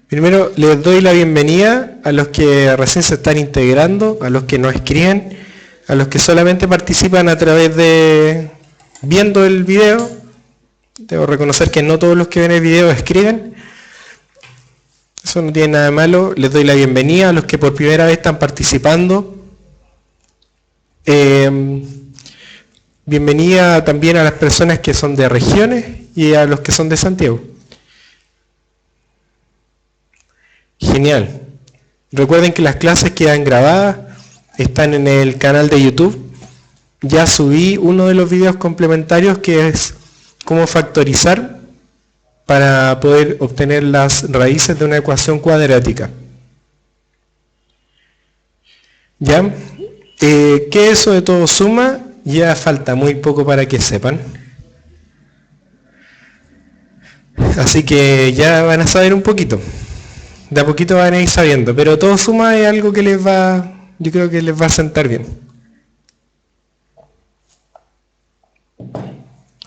Primero les doy la bienvenida a los que recién se están integrando, a los que no escriben, a los que solamente participan a través de viendo el video. Debo reconocer que no todos los que ven el video escriben. Eso no tiene nada de malo. Les doy la bienvenida a los que por primera vez están participando. Bienvenida también a las personas que son de regiones y a los que son de Santiago. Genial. Recuerden que las clases quedan grabadas, están en el canal de YouTube. Ya subí uno de los videos complementarios que es cómo factorizar para poder obtener las raíces de una ecuación cuadrática. ¿Ya? ¿Qué es eso de todo suma? Ya falta muy poco para que sepan. Así que ya van a saber un poquito. De a poquito van a ir sabiendo, pero todo suma es algo que les va, yo creo que les va a sentar bien.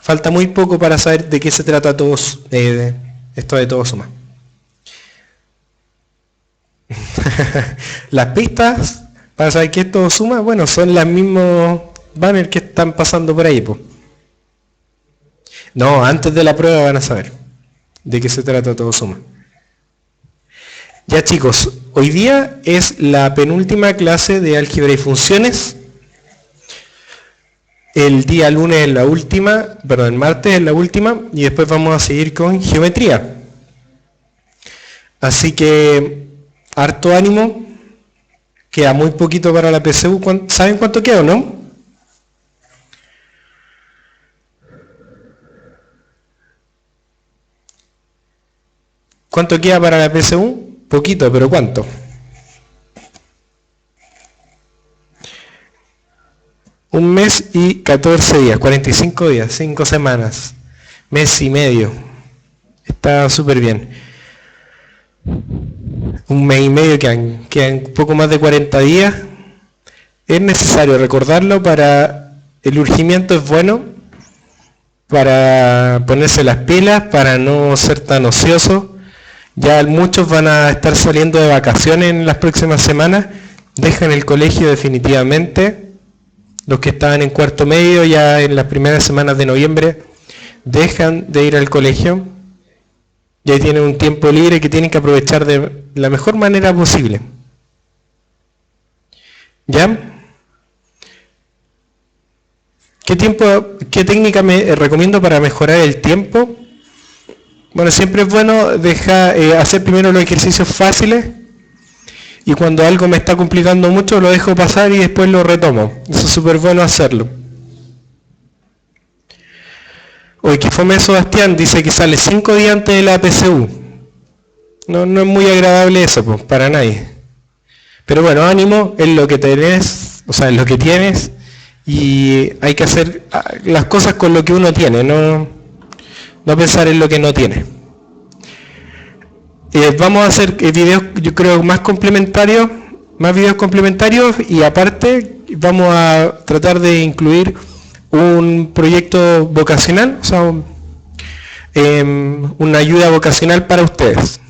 Falta muy poco para saber de qué se trata esto de todo suma. Las pistas para saber qué es todo suma, bueno, son las mismos banners que están pasando por ahí, po. No, antes de la prueba van a saber de qué se trata todo suma. Ya chicos, hoy día es la penúltima clase de álgebra y funciones. El día lunes es la última, perdón, el martes es la última y después vamos a seguir con geometría. Así que, harto ánimo, queda muy poquito para la PSU. ¿Saben cuánto queda o no? ¿Cuánto queda para la PSU? Poquito, pero ¿cuánto? Un mes y 14 días, 45 días, 5 semanas, mes y medio. Está súper bien. Un mes y medio, quedan poco más de 40 días. Es necesario recordarlo para el urgimiento, es bueno, para ponerse las pilas, para no ser tan ocioso. Ya muchos van a estar saliendo de vacaciones en las próximas semanas, dejan el colegio definitivamente. Los que estaban en cuarto medio ya en las primeras semanas de noviembre dejan de ir al colegio. Y ahí tienen un tiempo libre que tienen que aprovechar de la mejor manera posible. ¿Ya? ¿Qué técnica me recomiendo para mejorar el tiempo? Bueno, siempre es bueno hacer primero los ejercicios fáciles y cuando algo me está complicando mucho lo dejo pasar y después lo retomo. Eso es súper bueno hacerlo. Hoy que fome Sebastián dice que sale 5 días antes de la PSU. No es muy agradable eso, pues, para nadie. Pero bueno, ánimo, es lo que tenés, o sea, es lo que tienes y hay que hacer las cosas con lo que uno tiene, no pensar en lo que no tiene. Vamos a hacer videos, yo creo, más videos complementarios y aparte vamos a tratar de incluir un proyecto vocacional, o sea, una ayuda vocacional para ustedes.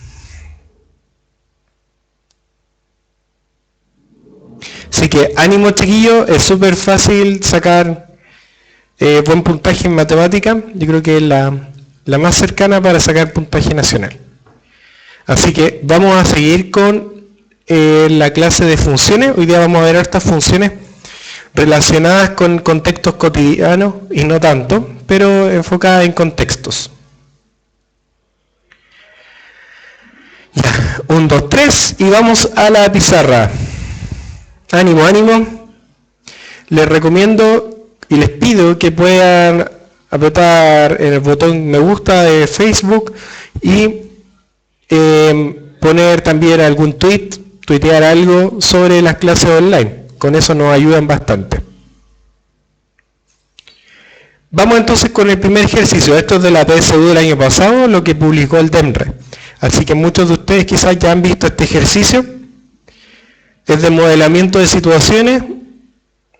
Así que ánimo chiquillos, es súper fácil sacar buen puntaje en matemática, yo creo que es la más cercana para sacar puntaje nacional. Así que vamos a seguir con la clase de funciones. Hoy día vamos a ver estas funciones relacionadas con contextos cotidianos y no tanto, pero enfocadas en contextos. Ya, 1, 2, 3 y vamos a la pizarra. Ánimo, ánimo. Les recomiendo y les pido que puedan apretar en el botón me gusta de Facebook y poner también algún tuitear algo sobre las clases online. Con eso nos ayudan bastante. Vamos entonces con el primer ejercicio. Esto es de la PSU del año pasado, lo que publicó el DEMRE. Así que muchos de ustedes quizás ya han visto este ejercicio. Es de modelamiento de situaciones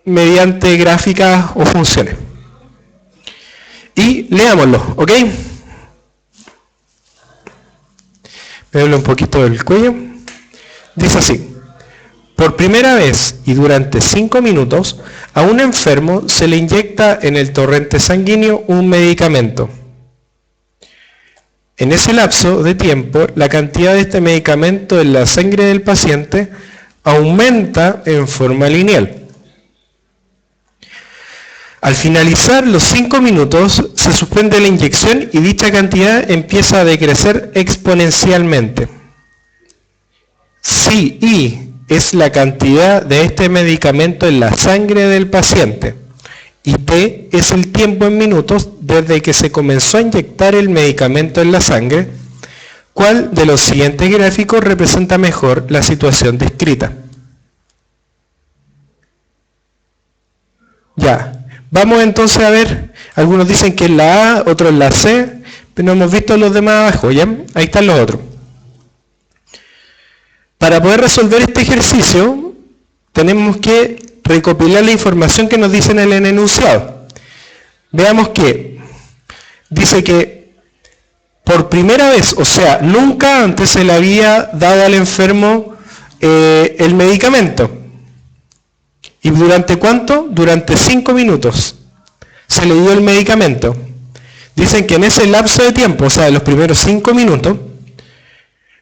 mediante gráficas o funciones. Y leámoslo, ¿ok? Me duele un poquito el cuello. Dice así. Por primera vez y durante 5 minutos, a un enfermo se le inyecta en el torrente sanguíneo un medicamento. En ese lapso de tiempo, la cantidad de este medicamento en la sangre del paciente aumenta en forma lineal. Al finalizar los 5 minutos, se suspende la inyección y dicha cantidad empieza a decrecer exponencialmente. Si I es la cantidad de este medicamento en la sangre del paciente y T es el tiempo en minutos desde que se comenzó a inyectar el medicamento en la sangre, ¿cuál de los siguientes gráficos representa mejor la situación descrita? Ya, vamos entonces a ver, algunos dicen que es la A, otros la C, pero no hemos visto los demás abajo, ¿ya? Ahí están los otros. Para poder resolver este ejercicio, tenemos que recopilar la información que nos dicen en el enunciado. Veamos que dice que por primera vez, o sea, nunca antes se le había dado al enfermo el medicamento. ¿Y durante cuánto? Durante 5 minutos se le dio el medicamento. Dicen que en ese lapso de tiempo, o sea, de los primeros 5 minutos,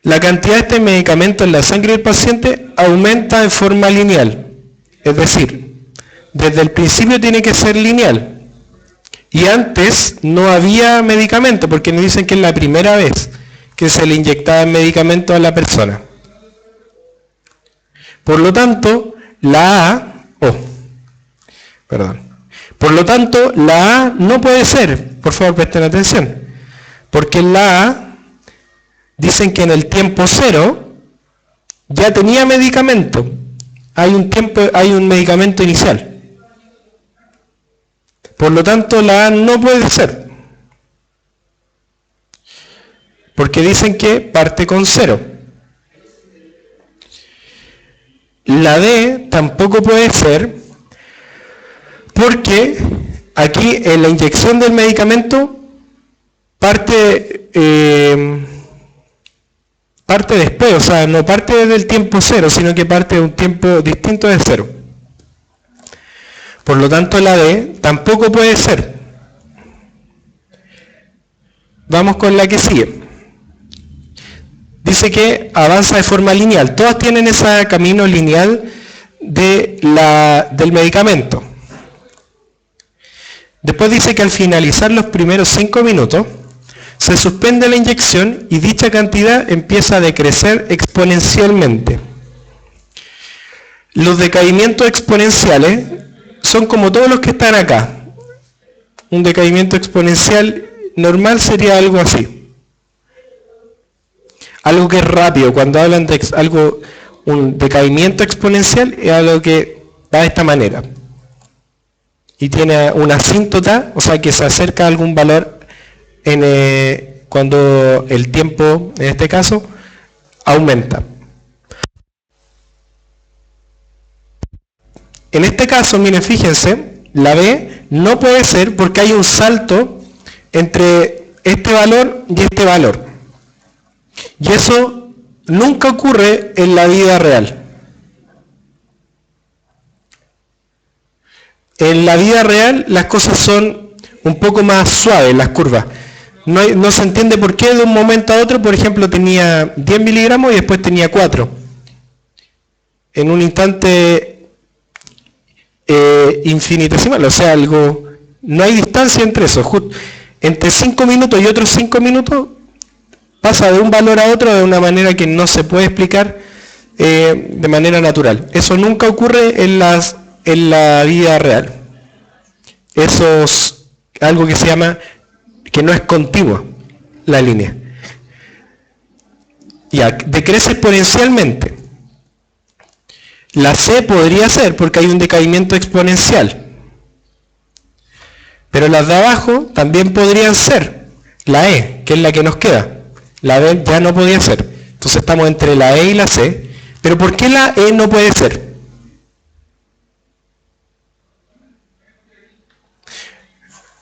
la cantidad de este medicamento en la sangre del paciente aumenta de forma lineal. Es decir, desde el principio tiene que ser lineal. Y antes no había medicamento, porque nos dicen que es la primera vez que se le inyectaba el medicamento a la persona. Por lo tanto, la A no puede ser, por favor presten atención, porque en la A dicen que en el tiempo cero ya tenía medicamento. Hay un medicamento inicial. Por lo tanto, la A no puede ser. Porque dicen que parte con 0. La D tampoco puede ser porque aquí en la inyección del medicamento parte después, o sea, no parte del tiempo 0, sino que parte de un tiempo distinto de 0. Por lo tanto, la D tampoco puede ser. Vamos con la que sigue. Dice que avanza de forma lineal. Todas tienen ese camino lineal del medicamento. Después dice que al finalizar los primeros 5 minutos, se suspende la inyección y dicha cantidad empieza a decrecer exponencialmente. Los decaimientos exponenciales son como todos los que están acá. Un decaimiento exponencial normal sería algo así. Algo que es rápido. Cuando hablan de un decaimiento exponencial es algo que va de esta manera. Y tiene una asíntota, o sea que se acerca a algún valor cuando el tiempo, en este caso, aumenta. En este caso, miren, fíjense, la B no puede ser porque hay un salto entre este valor y este valor. Y eso nunca ocurre en la vida real. En la vida real las cosas son un poco más suaves, las curvas. No se entiende por qué de un momento a otro, por ejemplo, tenía 10 miligramos y después tenía 4. En un instante infinitesimal, o sea, no hay distancia entre eso. Entre 5 minutos y otros 5 minutos pasa de un valor a otro de una manera que no se puede explicar de manera natural. Eso nunca ocurre en la vida real. Eso es algo que se llama que no es continua la línea. Ya, decrece exponencialmente. La C podría ser porque hay un decaimiento exponencial. Pero las de abajo también podrían ser. La E, que es la que nos queda. La B ya no podía ser. Entonces estamos entre la E y la C. Pero ¿por qué la E no puede ser?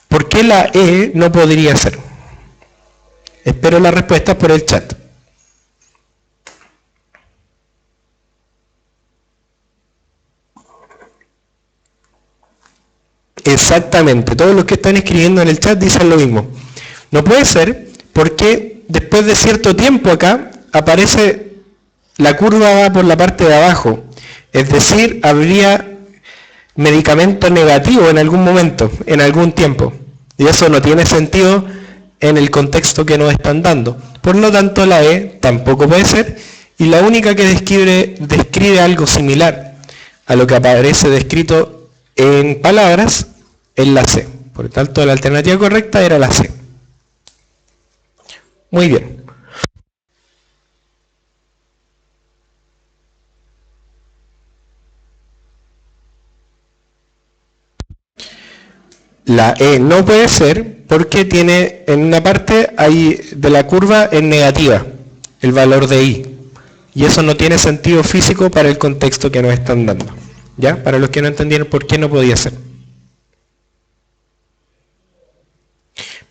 ¿Por qué la E no podría ser? Espero la respuesta por el chat. Exactamente, todos los que están escribiendo en el chat dicen lo mismo. No puede ser porque después de cierto tiempo acá aparece la curva va por la parte de abajo. Es decir, habría medicamento negativo en algún momento, en algún tiempo. Y eso no tiene sentido en el contexto que nos están dando. Por lo tanto, la E tampoco puede ser. Y la única que describe algo similar a lo que aparece descrito en palabras es la C. Por lo tanto, la alternativa correcta era la C. Muy bien. La E no puede ser porque tiene en una parte ahí de la curva es negativa, el valor de I. Y eso no tiene sentido físico para el contexto que nos están dando. ¿Ya? Para los que no entendieron por qué no podía ser.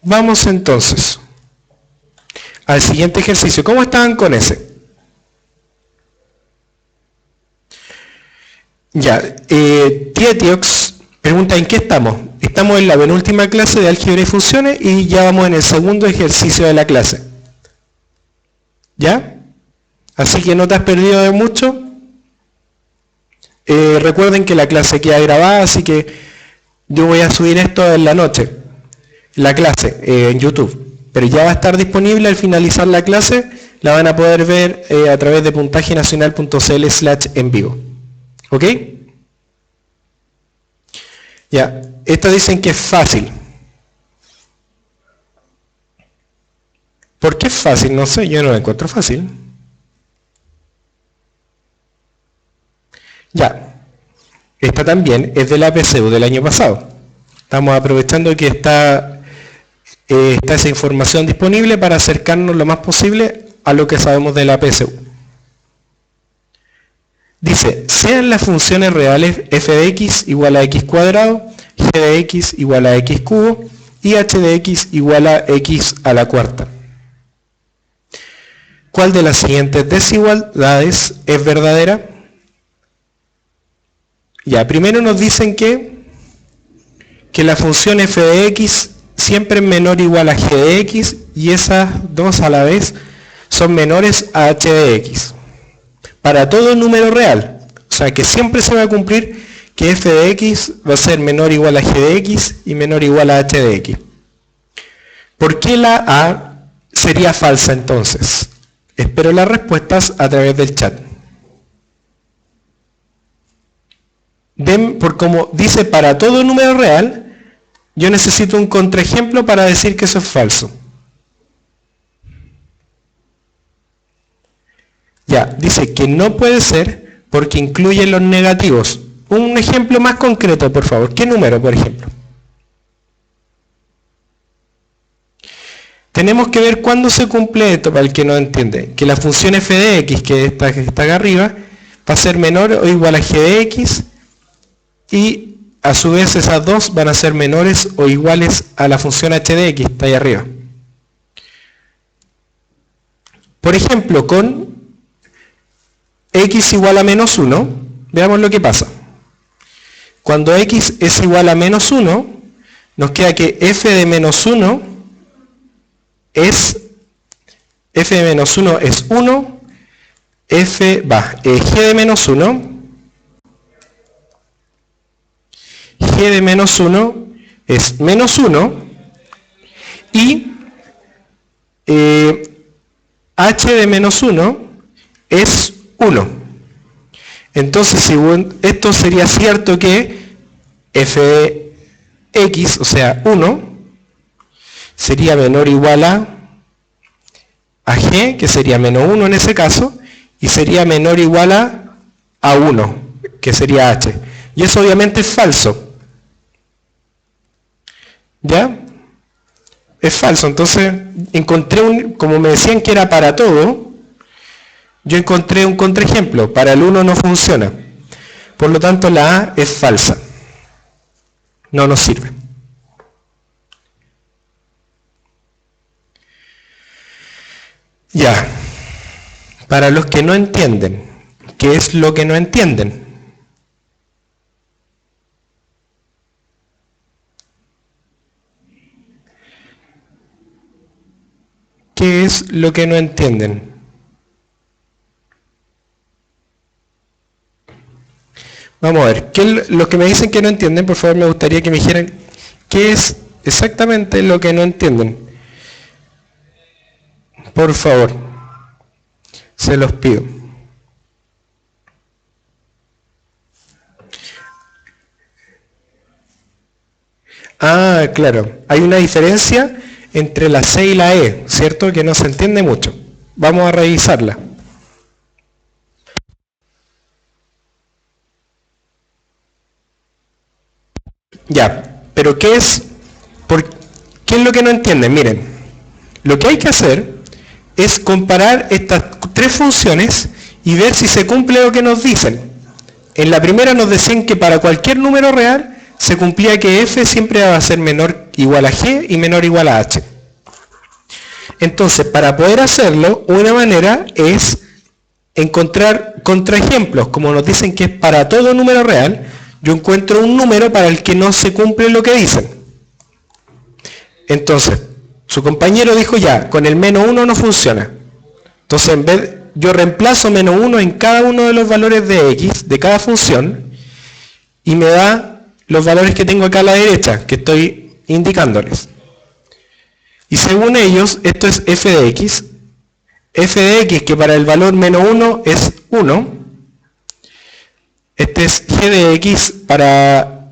Vamos entonces al siguiente ejercicio. ¿Cómo estaban con ese? Ya, Tietiox pregunta ¿en qué estamos? Estamos en la penúltima clase de álgebra y funciones y ya vamos en el segundo ejercicio de la clase. ¿Ya? Así que no te has perdido de mucho. Recuerden que la clase queda grabada, así que yo voy a subir esto en la noche, la clase, en YouTube. Pero ya va a estar disponible al finalizar la clase, la van a poder ver a través de puntajenacional.cl/en vivo. ¿Ok? Ya, estos dicen que es fácil. ¿Por qué es fácil? No sé, yo no lo encuentro fácil. Ya, esta también es de la PSU del año pasado. Estamos aprovechando que está esa información disponible para acercarnos lo más posible a lo que sabemos de la PSU. Dice, sean las funciones reales f de x igual a x cuadrado, g de x igual a x cubo y h de x igual a x a la cuarta. ¿Cuál de las siguientes desigualdades es verdadera? Ya, primero nos dicen que la función f de x siempre es menor o igual a g de x y esas dos a la vez son menores a h de x. Para todo número real, o sea que siempre se va a cumplir que f de x va a ser menor o igual a g de x y menor o igual a h de x. ¿Por qué la A sería falsa entonces? Espero las respuestas a través del chat. Por como dice para todo número real, yo necesito un contraejemplo para decir que eso es falso. Ya, dice que no puede ser porque incluye los negativos. Un ejemplo más concreto, por favor. ¿Qué número, por ejemplo? Tenemos que ver cuándo se cumple esto, para el que no entiende. Que la función f de x, que está acá arriba, va a ser menor o igual a g de x, y a su vez esas dos van a ser menores o iguales a la función h de x, está ahí arriba. Por ejemplo, con x igual a menos 1, veamos lo que pasa. Cuando x es igual a menos 1, nos queda que f de menos 1 es 1, g de menos 1, g de menos 1 es menos 1 y h de menos 1 es 1. Entonces, según esto sería cierto que f de x, o sea 1, sería menor o igual a g, que sería menos 1 en ese caso, y sería menor o igual a 1, que sería h. Y eso obviamente es falso. ¿Ya? Es falso. Entonces, encontré como me decían que era para todo, yo encontré un contraejemplo. Para el 1 no funciona. Por lo tanto, la A es falsa. No nos sirve. Ya. Para los que no entienden, ¿qué es lo que no entienden? qué es lo que no entienden. Vamos a ver, los que me dicen que no entienden, por favor me gustaría que me dijeran qué es exactamente lo que no entienden. Por favor, se los pido. Ah, claro, hay una diferencia entre la C y la E, ¿cierto? Que no se entiende mucho. Vamos a revisarla. Ya, pero ¿qué es lo que no entienden? Miren, lo que hay que hacer es comparar estas tres funciones y ver si se cumple lo que nos dicen. En la primera nos decían que para cualquier número real se cumplía que f siempre va a ser menor igual a g y menor igual a h. Entonces, para poder hacerlo, una manera es encontrar contraejemplos. Como nos dicen que es para todo número real, yo encuentro un número para el que no se cumple lo que dicen. Entonces, su compañero dijo ya, con el menos 1 no funciona. Entonces, en vez, yo reemplazo menos 1 en cada uno de los valores de x, de cada función, y me da los valores que tengo acá a la derecha, que estoy indicándoles. Y según ellos, esto es f de x. F de x, que para el valor menos 1 es 1. Este es g de x para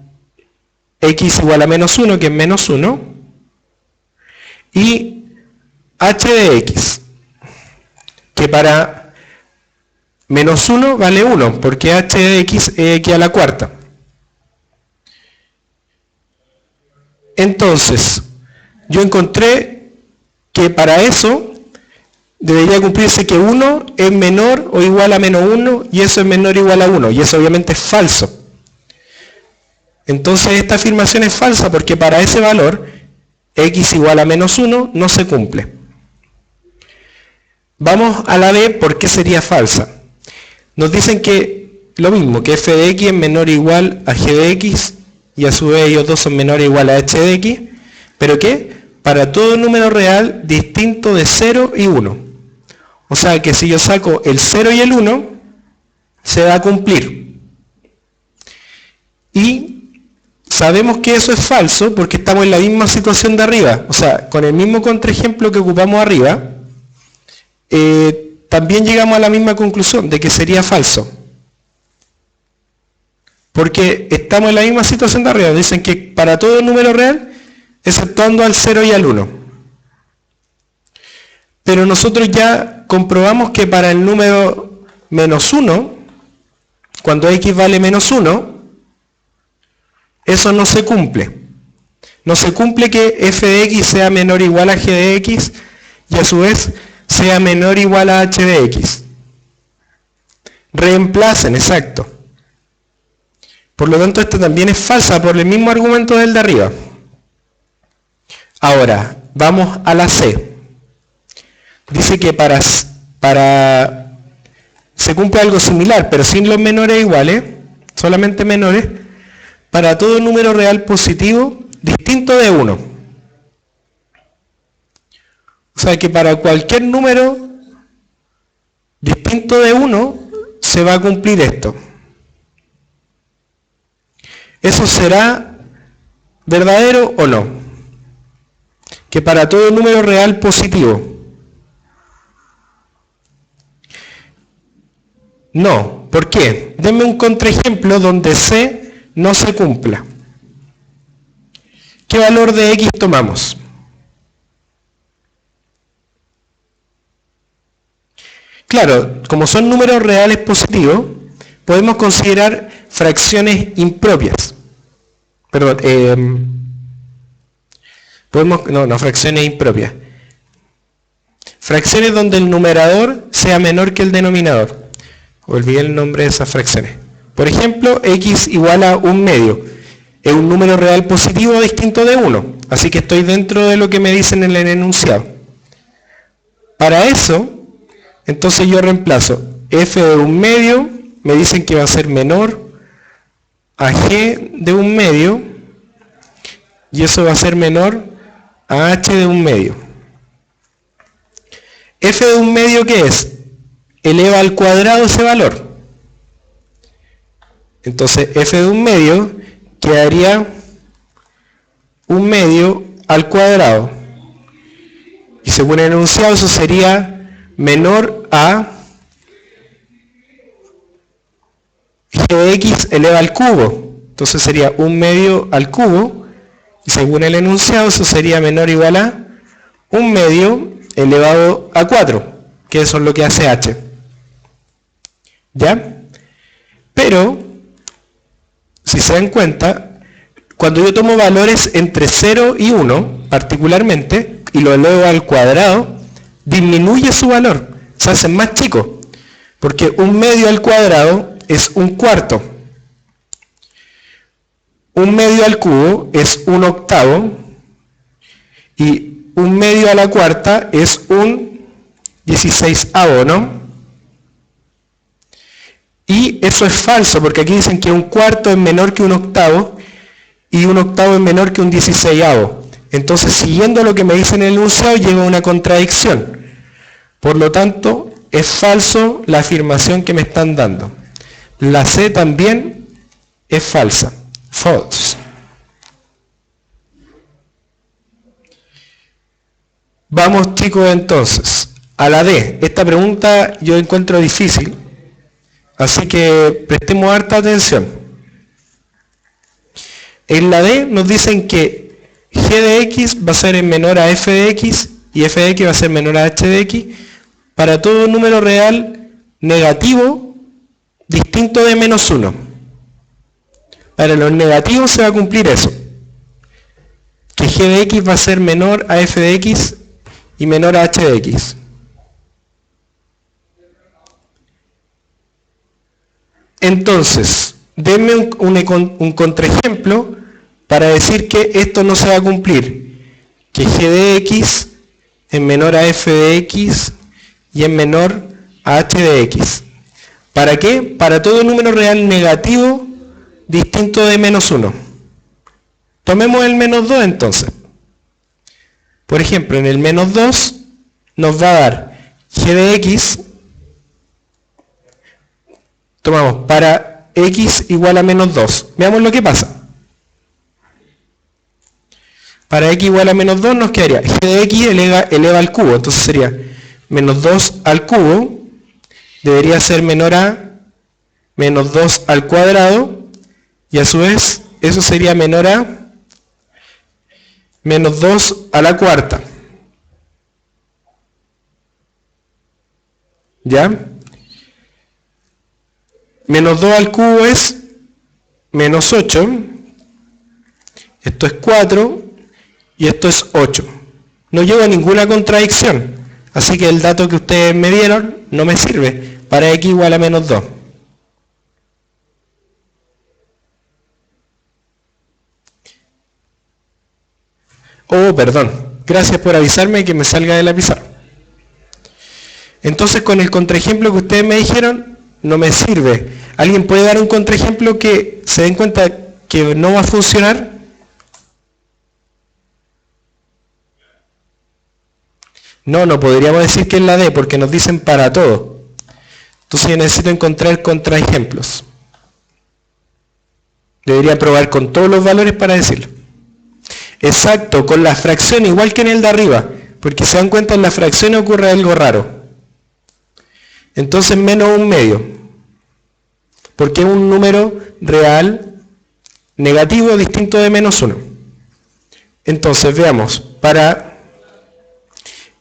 x igual a menos 1, que es menos 1. Y h de x, que para menos 1 vale 1, porque h de x es x a la cuarta. Entonces, yo encontré que para eso debería cumplirse que 1 es menor o igual a menos 1 y eso es menor o igual a 1, y eso obviamente es falso. Entonces esta afirmación es falsa porque para ese valor x igual a menos 1 no se cumple. Vamos a la B, ¿por qué sería falsa? Nos dicen que lo mismo, que f de x es menor o igual a g de x y a su vez ellos dos son menores o igual a h de x, pero ¿qué? Para todo número real distinto de 0 y 1. O sea que si yo saco el 0 y el 1, se va a cumplir. Y sabemos que eso es falso porque estamos en la misma situación de arriba. O sea, con el mismo contraejemplo que ocupamos arriba, también llegamos a la misma conclusión de que sería falso. Porque estamos en la misma situación de arriba. Dicen que para todo número real, exceptuando al 0 y al 1. Pero nosotros ya comprobamos que para el número menos 1, cuando x vale menos 1, eso no se cumple. No se cumple que f de x sea menor o igual a g de x y a su vez sea menor o igual a h de x. Reemplacen, exacto. Por lo tanto, esta también es falsa por el mismo argumento del de arriba. Ahora, vamos a la C. Dice que se cumple algo similar, pero sin los menores iguales, solamente menores, para todo número real positivo distinto de 1. O sea que para cualquier número distinto de 1 se va a cumplir esto. ¿Eso será verdadero o no? Que para todo número real positivo. No. ¿Por qué? Denme un contraejemplo donde C no se cumpla. ¿Qué valor de X tomamos? Claro, como son números reales positivos, podemos considerar fracciones impropias. Perdón, fracciones impropias. Fracciones donde el numerador sea menor que el denominador. Olvidé el nombre de esas fracciones. Por ejemplo, x igual a 1/2. Es un número real positivo distinto de 1. Así que estoy dentro de lo que me dicen en el enunciado. Para eso, entonces yo reemplazo f de 1/2, me dicen que va a ser menor a g de 1/2, y eso va a ser menor a h de 1/2. f de un medio, ¿qué es? Eleva al cuadrado ese valor. Entonces f de un medio quedaría un medio al cuadrado. Y según el enunciado eso sería menor a g de x eleva al cubo. Entonces sería un medio al cubo. Y según el enunciado eso sería menor o igual a un medio elevado a 4. Que eso es lo que hace h. ¿Ya? Pero, si se dan cuenta, cuando yo tomo valores entre 0 y 1, particularmente, y lo elevo al cuadrado, disminuye su valor, se hace más chico, porque un medio al cuadrado es un cuarto, un medio al cubo es un octavo, y un medio a la cuarta es un 16avo, ¿no? Y eso es falso, porque aquí dicen que un cuarto es menor que un octavo, y un octavo es menor que un 16avo. Entonces, siguiendo lo que me dice en el enunciado, llega a una contradicción. Por lo tanto, es falso la afirmación que me están dando. La C también es falsa. False. Vamos, chicos, entonces, a la D. Esta pregunta yo encuentro difícil, así que prestemos harta atención. En la D nos dicen que g de x va a ser menor a f de x y f de x va a ser menor a h de x para todo número real negativo distinto de menos 1. Para los negativos se va a cumplir eso. Que g de x va a ser menor a f de x y menor a h de x. Entonces, denme un contraejemplo para decir que esto no se va a cumplir. Que g de x es menor a f de x y es menor a h de x. ¿Para qué? Para todo número real negativo distinto de menos 1. Tomemos el menos 2 entonces. Por ejemplo, en el menos 2 nos va a dar g de x, tomamos para x igual a menos 2. Veamos lo que pasa. Para x igual a menos 2 nos quedaría g de x eleva al cubo, entonces sería menos 2 al cubo, debería ser menor a menos 2 al cuadrado, y a su vez eso sería menor a menos 2 a la cuarta. ¿Ya? Menos 2 al cubo es menos 8, esto es 4, y esto es 8. No llevo a ninguna contradicción, así que el dato que ustedes me dieron no me sirve para x igual a menos 2. Oh, perdón, gracias por avisarme que me salga de la pizarra. Entonces, con el contraejemplo que ustedes me dijeron, no me sirve. ¿Alguien puede dar un contraejemplo que se den cuenta que no va a funcionar? No podríamos decir que es la D, porque nos dicen para todo. Entonces yo necesito encontrar contraejemplos. Debería probar con todos los valores para decirlo. Exacto, con la fracción igual que en el de arriba, porque se dan cuenta en la fracción ocurre algo raro. Entonces menos un medio, porque es un número real negativo distinto de menos 1. Entonces veamos, para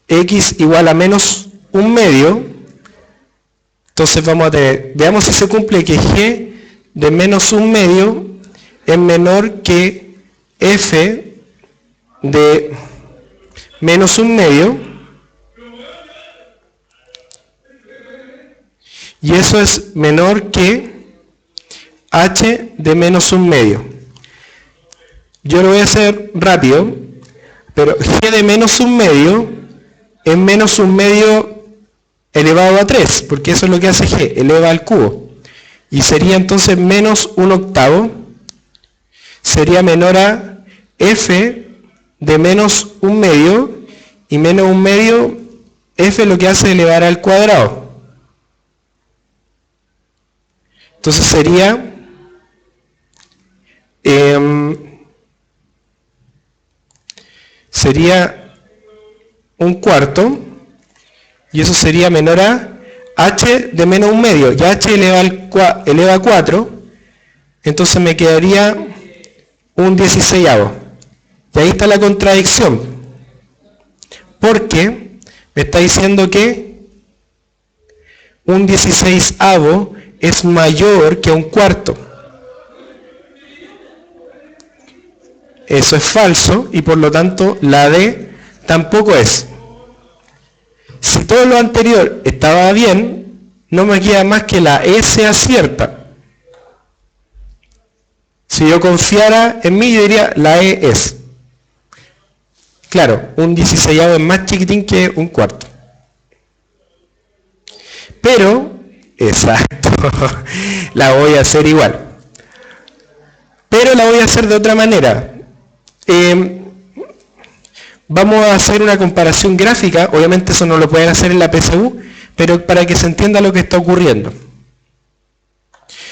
x igual a menos un medio, entonces vamos a tener, veamos si se cumple que g de menos un medio es menor que f de menos un medio, y eso es menor que h de menos un medio. Yo lo voy a hacer rápido, pero g de menos un medio es menos un medio elevado a 3, porque eso es lo que hace g, eleva al cubo. Y sería entonces menos un octavo, sería menor a f de menos un medio, y menos un medio f lo que hace es elevar al cuadrado. Entonces sería un cuarto, y eso sería menor a h de menos un medio, y h eleva a 4, entonces me quedaría un 16avo. Y ahí está la contradicción, porque me está diciendo que un 16avo es mayor que un cuarto. Eso es falso, y por lo tanto la D tampoco es. Si todo lo anterior estaba bien, no me queda más que la E sea cierta. Si yo confiara en mí, yo diría la E es. Claro, un 16avo es más chiquitín que un cuarto. Pero, exacto, la voy a hacer igual. Pero la voy a hacer de otra manera. Vamos a hacer una comparación gráfica, obviamente eso no lo pueden hacer en la PSU, pero para que se entienda lo que está ocurriendo.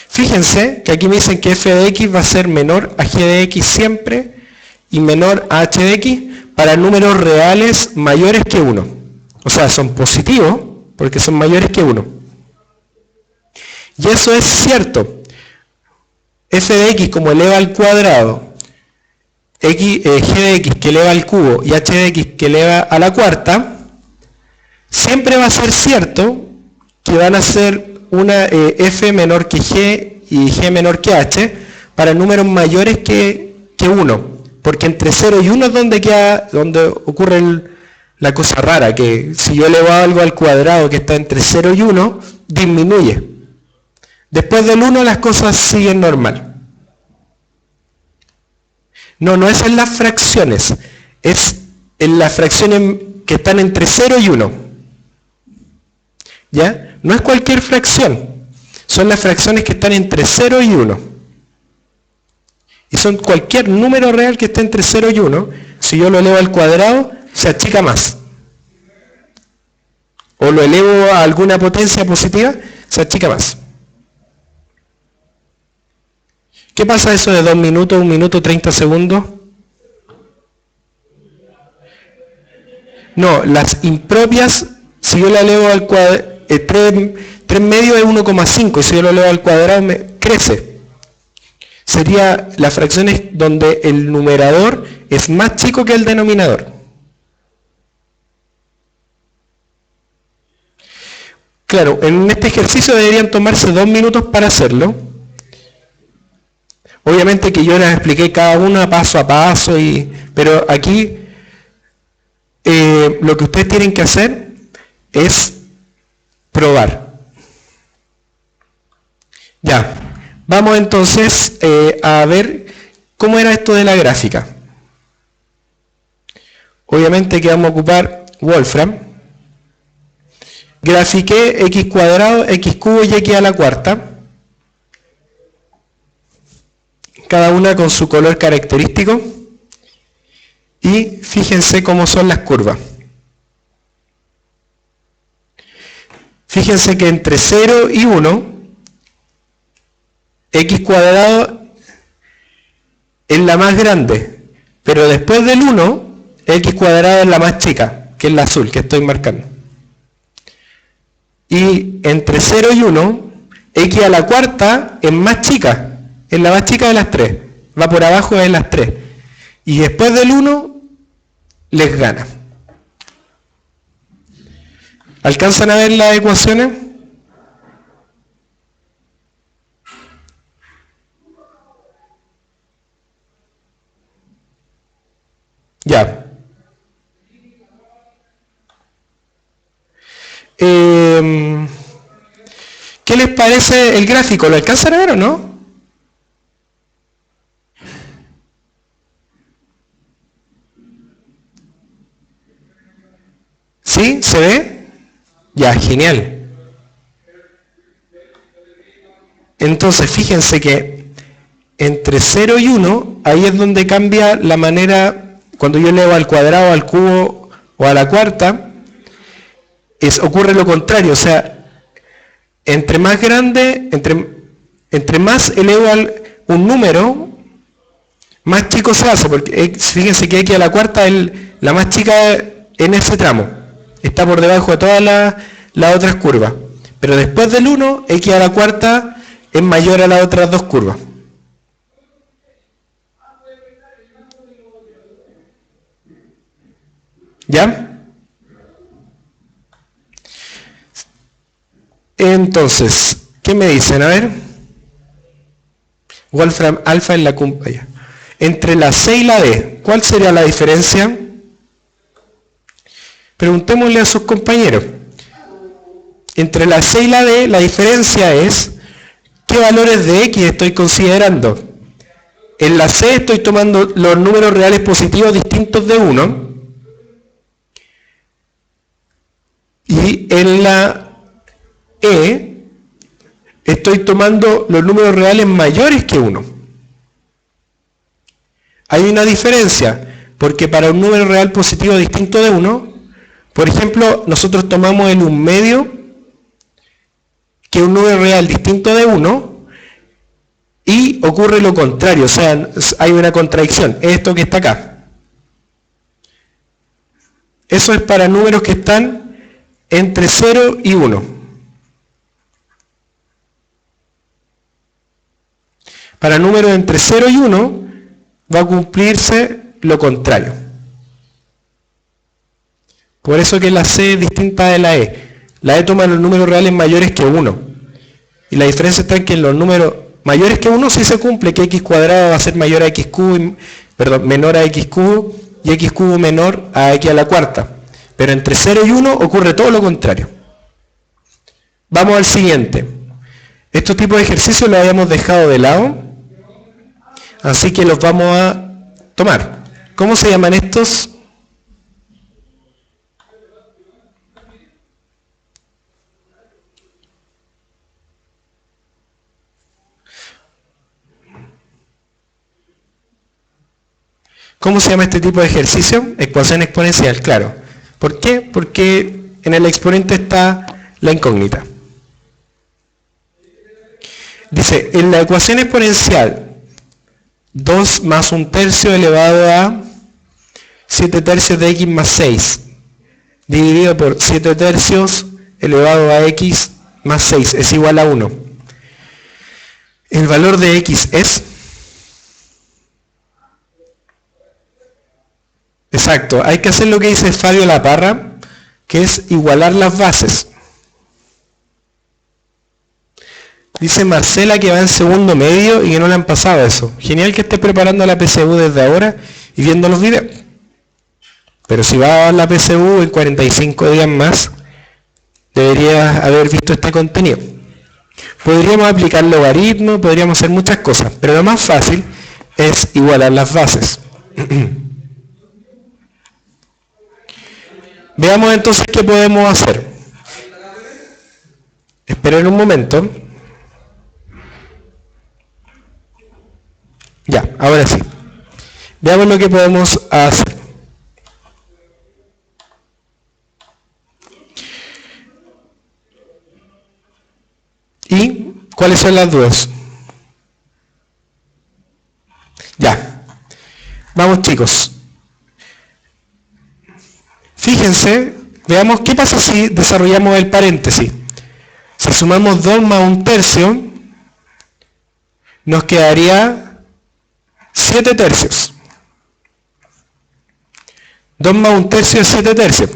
Fíjense que aquí me dicen que f de x va a ser menor a g de x siempre y menor a h de x para números reales mayores que 1. O sea, son positivos porque son mayores que 1. Y eso es cierto. F de x como eleva al cuadrado, g de x que eleva al cubo y h de x que eleva a la cuarta, siempre va a ser cierto que van a ser una f menor que g y g menor que h para números mayores que 1. Porque entre 0 y 1 es donde ocurre la cosa rara, que si yo elevo algo al cuadrado que está entre 0 y 1, disminuye. Después del 1 las cosas siguen normal. No es en las fracciones, es en las fracciones que están entre 0 y 1. ¿Ya? No es cualquier fracción, son las fracciones que están entre 0 y 1. Y son cualquier número real que esté entre 0 y 1, si yo lo elevo al cuadrado, se achica más. O lo elevo a alguna potencia positiva, se achica más. ¿Qué pasa eso de 2 minutos, 1 minuto, 30 segundos? No, las impropias, si yo la elevo al cuadrado, 3 medio es 1,5, y si yo lo elevo al cuadrado, crece. Sería las fracciones donde el numerador es más chico que el denominador. Claro, en este ejercicio deberían tomarse 2 minutos para hacerlo. Obviamente que yo les expliqué cada una paso a paso, pero aquí lo que ustedes tienen que hacer es probar. Ya, vamos entonces a ver cómo era esto de la gráfica. Obviamente que vamos a ocupar Wolfram. Grafiqué x cuadrado, x cubo y x a la cuarta. Cada una con su color característico, y fíjense cómo son las curvas. Fíjense que entre 0 y 1, x cuadrado es la más grande, pero después del 1, x cuadrado es la más chica, que es la azul que estoy marcando. Y entre 0 y 1, x a la cuarta es más chica. Es la más chica de las 3, va por abajo de las 3. Y después del 1, les gana. ¿Alcanzan a ver las ecuaciones? Ya. ¿Qué les parece el gráfico? ¿Lo alcanzan a ver o no? ¿Sí? ¿Se ve? Ya, genial. Entonces, fíjense que entre 0 y 1, ahí es donde cambia la manera, cuando yo elevo al cuadrado, al cubo o a la cuarta, ocurre lo contrario, o sea, entre más grande, entre más elevo un número, más chico se hace, porque fíjense que x a la cuarta es la más chica en ese tramo, está por debajo de todas las otras curvas, pero después del 1, x a la cuarta es mayor a las otras dos curvas. ¿Ya? Entonces, ¿qué me dicen? A ver. Wolfram alfa en la cumpa. Entre la C y la D, ¿cuál sería la diferencia? Preguntémosle a sus compañeros. Entre la C y la D, la diferencia es qué valores de X estoy considerando. En la C estoy tomando los números reales positivos distintos de 1. Y en la E estoy tomando los números reales mayores que 1. Hay una diferencia, porque para un número real positivo distinto de 1, por ejemplo, nosotros tomamos el 1 medio, que es un número real distinto de 1, y ocurre lo contrario, o sea, hay una contradicción, esto que está acá. Eso es para números que están entre 0 y 1. Para números entre 0 y 1 va a cumplirse lo contrario. Por eso que la C es distinta de la E. La E toma los números reales mayores que 1. Y la diferencia está en que en los números mayores que 1 sí se cumple que x cuadrado va a ser mayor a x cubo, menor a x cubo, y x cubo menor a x a la cuarta. Pero entre 0 y 1 ocurre todo lo contrario. Vamos al siguiente. Estos tipos de ejercicios los habíamos dejado de lado, así que los vamos a tomar. ¿Cómo se llaman estos? ¿Cómo se llama este tipo de ejercicio? Ecuación exponencial, claro. ¿Por qué? Porque en el exponente está la incógnita. Dice, en la ecuación exponencial, 2 más 1/3 elevado a 7/3 de x más 6, dividido por 7/3 elevado a x más 6, es igual a 1. El valor de x es... Exacto, hay que hacer lo que dice Fabio Laparra, que es igualar las bases. Dice Marcela que va en segundo medio y que no le han pasado eso. Genial que estés preparando la PSU desde ahora y viendo los videos. Pero si va a la PSU en 45 días más, deberías haber visto este contenido. Podríamos aplicar logaritmos, podríamos hacer muchas cosas, pero lo más fácil es igualar las bases. Veamos entonces qué podemos hacer. Esperen un momento. Ya, ahora sí. Veamos lo que podemos hacer. ¿Y cuáles son las dudas? Ya. Vamos, chicos. Fíjense, veamos qué pasa si desarrollamos el paréntesis. Si sumamos 2 más 1/3, nos quedaría 7/3. 2 más 1/3 es 7/3.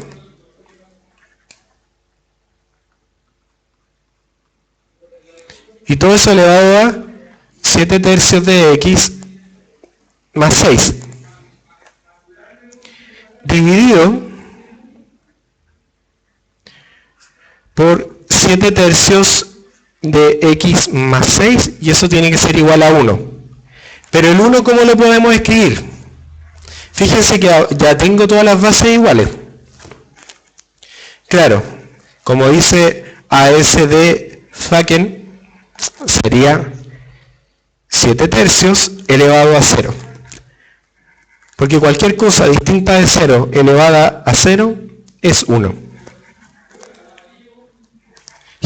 Y todo eso elevado a 7/3 de x más 6. Dividido por 7/3 de x más 6, y eso tiene que ser igual a 1. Pero el 1, ¿cómo lo podemos escribir? Fíjense que ya tengo todas las bases iguales. Claro, como dice ASD Zaken, sería 7/3 elevado a 0. Porque cualquier cosa distinta de 0 elevada a 0 es 1.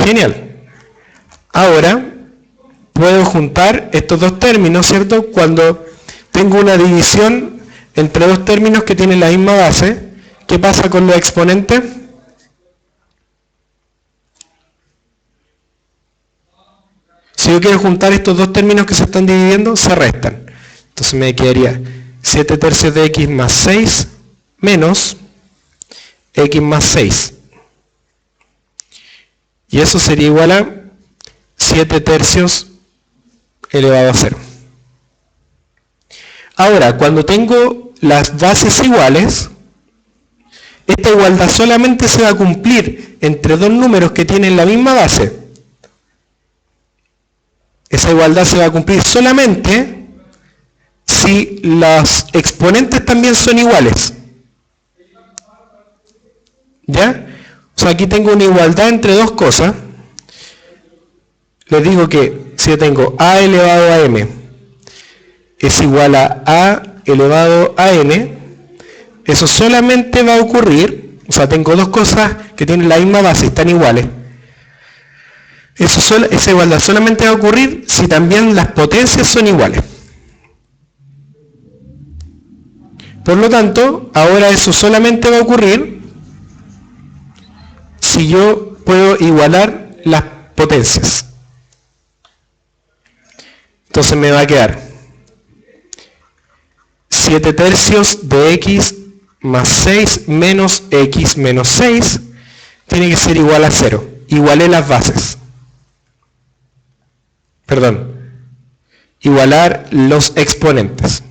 Genial. Ahora puedo juntar estos dos términos, ¿cierto? Cuando tengo una división entre dos términos que tienen la misma base, ¿qué pasa con los exponentes? Si yo quiero juntar estos dos términos que se están dividiendo, se restan. Entonces me quedaría 7 tercios de x más 6 menos x más 6. Y eso sería igual a 7 tercios elevado a 0. Ahora, cuando tengo las bases iguales, esta igualdad solamente se va a cumplir entre dos números que tienen la misma base. Esa igualdad se va a cumplir solamente si los exponentes también son iguales. ¿Ya? O sea, aquí tengo una igualdad entre dos cosas. Les digo que si yo tengo a elevado a m es igual a elevado a n, eso solamente va a ocurrir, o sea, tengo dos cosas que tienen la misma base y están iguales. Esa igualdad solamente va a ocurrir si también las potencias son iguales. Por lo tanto, ahora eso solamente va a ocurrir si yo puedo igualar las potencias. Entonces me va a quedar 7 tercios de x más 6 menos x menos 6 tiene que ser igual a 0. Igualé las bases. Perdón. Igualar los exponentes.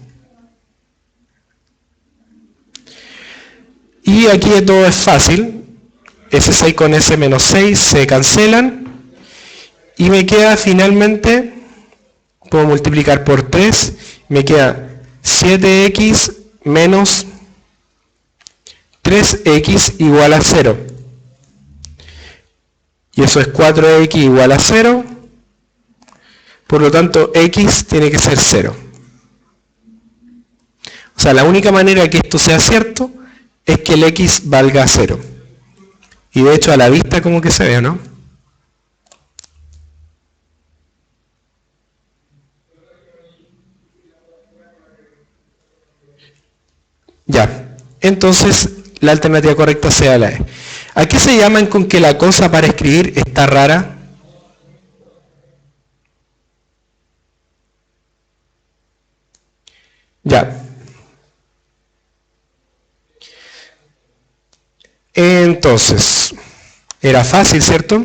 Y aquí todo es fácil. Ese 6 con ese menos 6 se cancelan. Y me queda finalmente, puedo multiplicar por 3, me queda 7x menos 3x igual a 0. Y eso es 4x igual a 0. Por lo tanto, x tiene que ser 0. O sea, la única manera que esto sea cierto es que el x valga 0. Y de hecho a la vista como que se ve, ¿no? Ya, entonces la alternativa correcta sea la E. ¿A qué se llaman con que la cosa para escribir está rara? Ya. Entonces, era fácil, ¿cierto?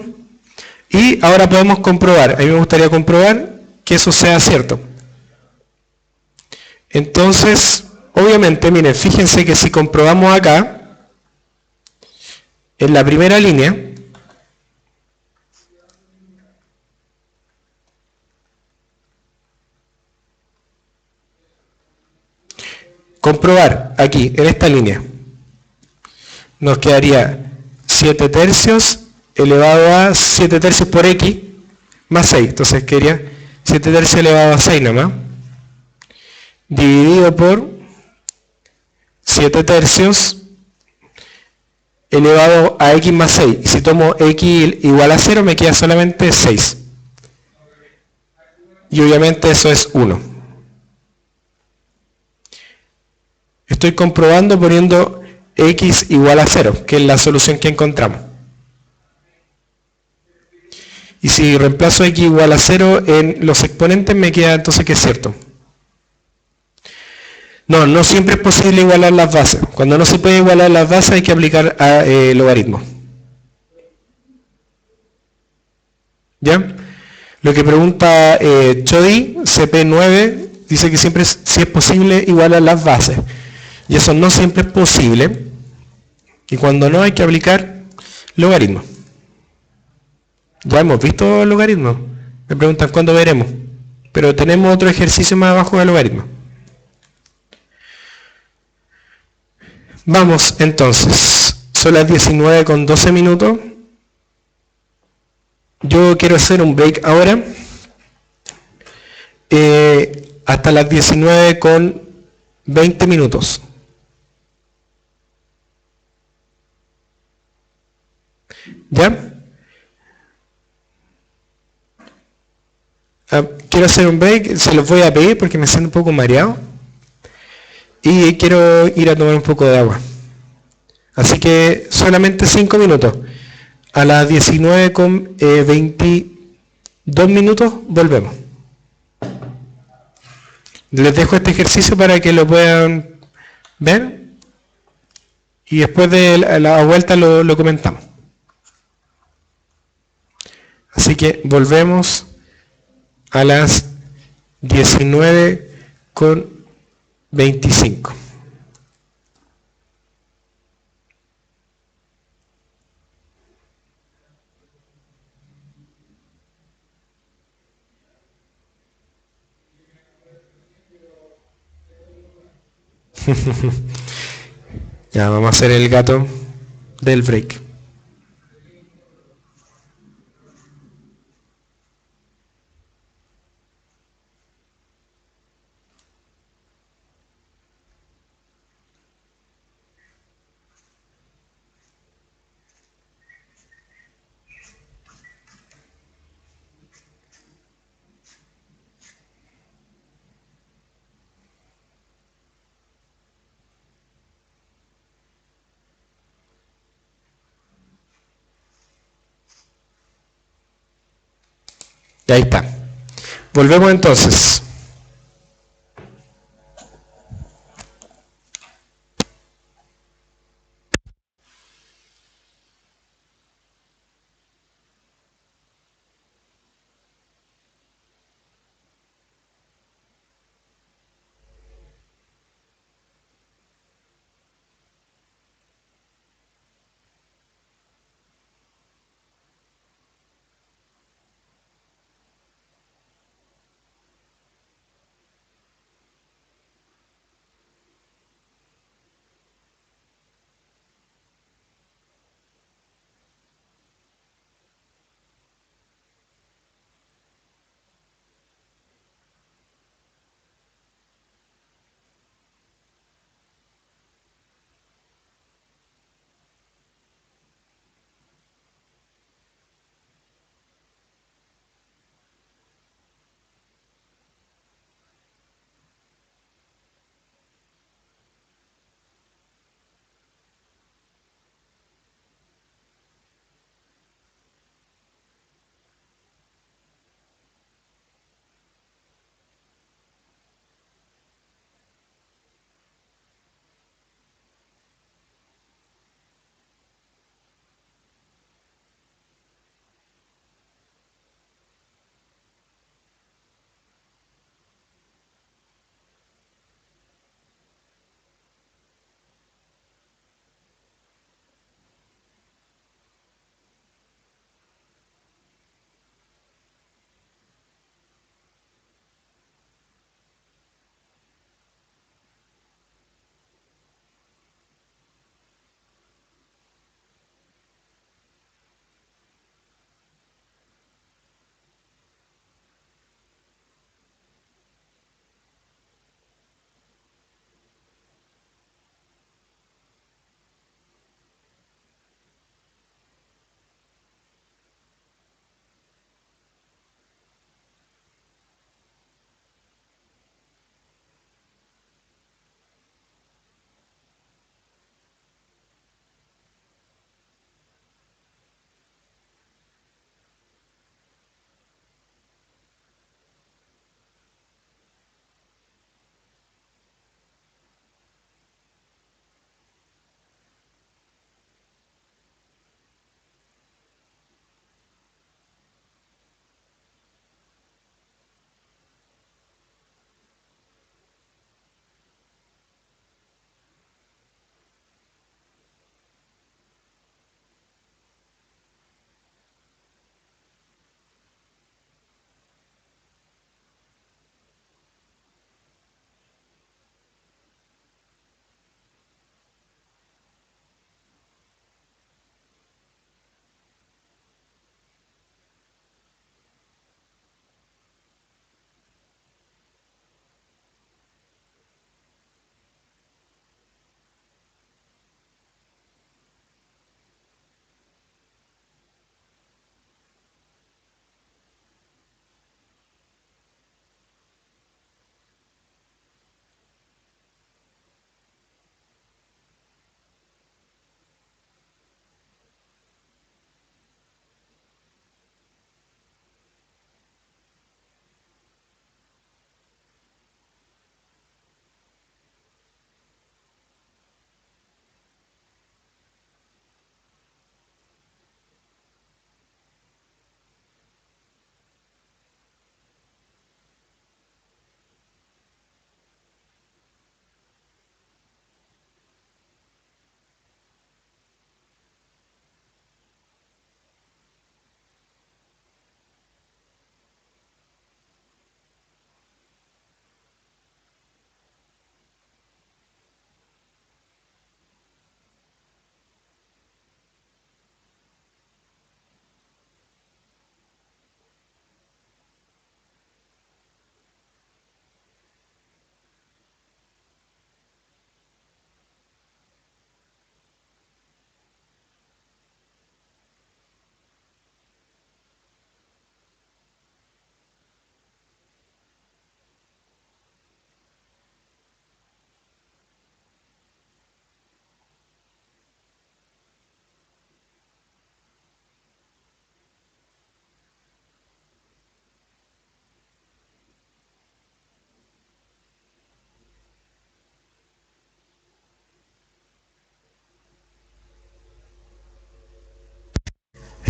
Y ahora podemos comprobar, a mí me gustaría comprobar que eso sea cierto. Entonces, obviamente, miren, fíjense que si comprobamos acá, en la primera línea, comprobar aquí, en esta línea, nos quedaría 7 tercios elevado a 7 tercios por x más 6. Entonces quedaría 7 tercios elevado a 6 nomás, dividido por 7 tercios elevado a x más 6. Y si tomo x igual a 0 me queda solamente 6. Y obviamente eso es 1. Estoy comprobando poniendo x igual a 0, que es la solución que encontramos. Y si reemplazo x igual a 0 en los exponentes me queda entonces que es cierto. No siempre es posible igualar las bases. Cuando no se puede igualar las bases hay que aplicar logaritmo. ¿Ya? Lo que pregunta Chodi, CP9, dice que siempre si es posible igualar las bases. Y eso no siempre es posible. Y cuando no hay que aplicar logaritmo. Ya hemos visto logaritmo. Me preguntan cuándo veremos. Pero tenemos otro ejercicio más abajo de logaritmo. Vamos entonces. Son las 19 con 12 minutos. Yo quiero hacer un break ahora. Hasta las 19 con 20 minutos. ¿Ya? Quiero hacer un break, se los voy a pedir porque me siento un poco mareado y quiero ir a tomar un poco de agua. Así que solamente 5 minutos. A las 19:22 volvemos. Les dejo este ejercicio para que lo puedan ver y después de la vuelta lo comentamos. Así que volvemos a las 19:25. Ya vamos a hacer el gato del break. Y ahí está. Volvemos entonces.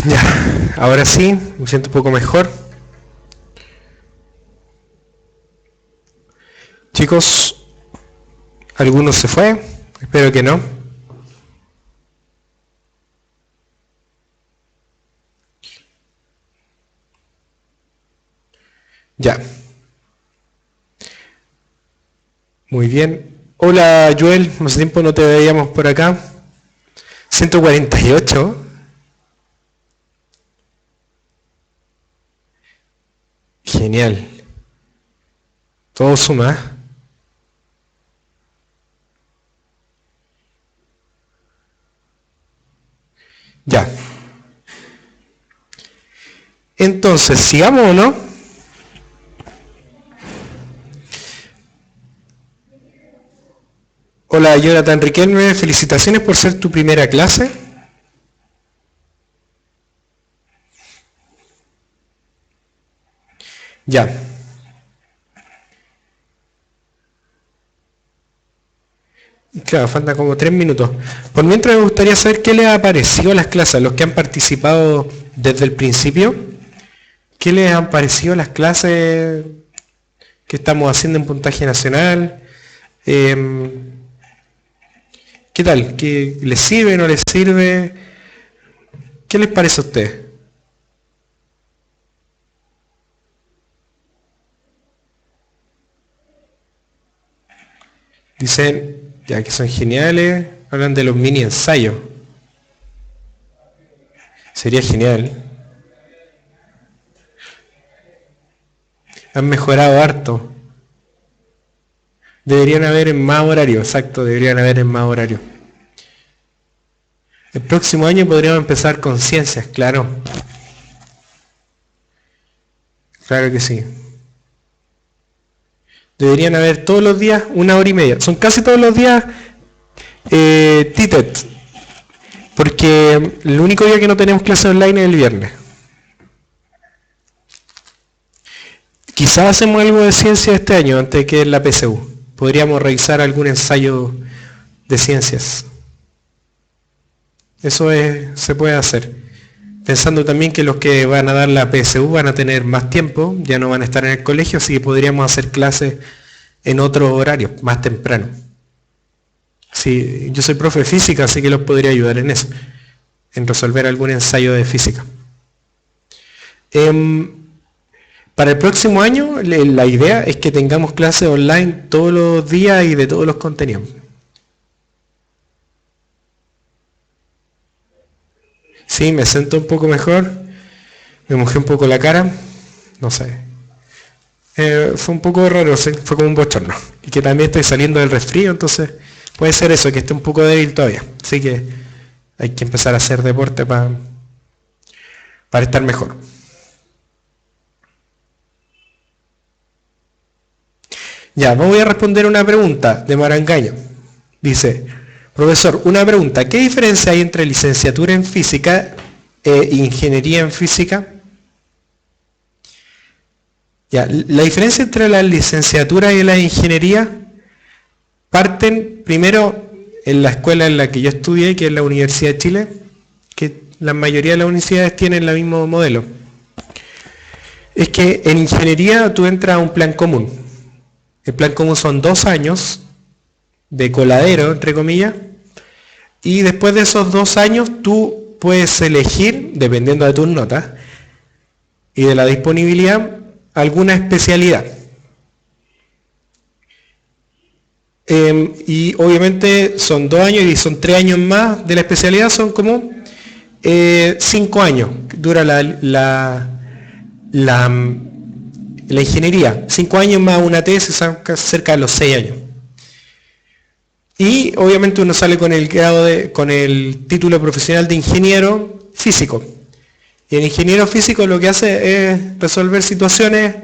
Ya, ahora sí, me siento un poco mejor. Chicos, ¿alguno se fue? Espero que no. Ya, muy bien. Hola Joel, hace tiempo no te veíamos por acá. 148. Genial. Todo suma. Ya. Entonces, ¿sigamos o no? Hola Jonathan Riquelme, felicitaciones por ser tu primera clase. Ya. Claro, faltan como 3 minutos. Por mientras me gustaría saber qué les ha parecido las clases, a los que han participado desde el principio. ¿Qué les han parecido las clases que estamos haciendo en puntaje nacional? ¿Qué tal? ¿Qué les sirve, no les sirve? ¿Qué les parece a ustedes? Dicen, ya que son geniales, hablan de los mini ensayos. Sería genial. Han mejorado harto. Deberían haber en más horario, exacto, deberían haber en más horario. El próximo año podríamos empezar con ciencias, claro. Claro que sí. Deberían haber todos los días 1 hora y media. Son casi todos los días TITET. Porque el único día que no tenemos clase online es el viernes. Quizás hacemos algo de ciencia este año, antes que en la PSU. Podríamos revisar algún ensayo de ciencias. Eso se puede hacer. Pensando también que los que van a dar la PSU van a tener más tiempo, ya no van a estar en el colegio, así que podríamos hacer clases en otro horario, más temprano. Sí, yo soy profe de física, así que los podría ayudar en eso, en resolver algún ensayo de física. Para el próximo año, la idea es que tengamos clases online todos los días y de todos los contenidos. Sí, me siento un poco mejor, me mojé un poco la cara, no sé. Fue un poco raro, sí, fue como un bochorno. Y que también estoy saliendo del resfrío, entonces puede ser eso, que esté un poco débil todavía. Así que hay que empezar a hacer deporte para estar mejor. Ya, voy a responder una pregunta de Marangaño. Dice, profesor, una pregunta, ¿qué diferencia hay entre licenciatura en física e ingeniería en física? Ya, la diferencia entre la licenciatura y la ingeniería parten primero en la escuela en la que yo estudié, que es la Universidad de Chile, que la mayoría de las universidades tienen el mismo modelo. Es que en ingeniería tú entras a un plan común. El plan común son 2 años de coladero, entre comillas, y después de esos 2 años tú puedes elegir, dependiendo de tus notas y de la disponibilidad, alguna especialidad. Y obviamente son 2 años y son 3 años más de la especialidad, son como 5 años, dura la ingeniería. 5 años más una tesis, cerca de los 6 años. Y obviamente uno sale con el con el título profesional de ingeniero físico. Y el ingeniero físico lo que hace es resolver situaciones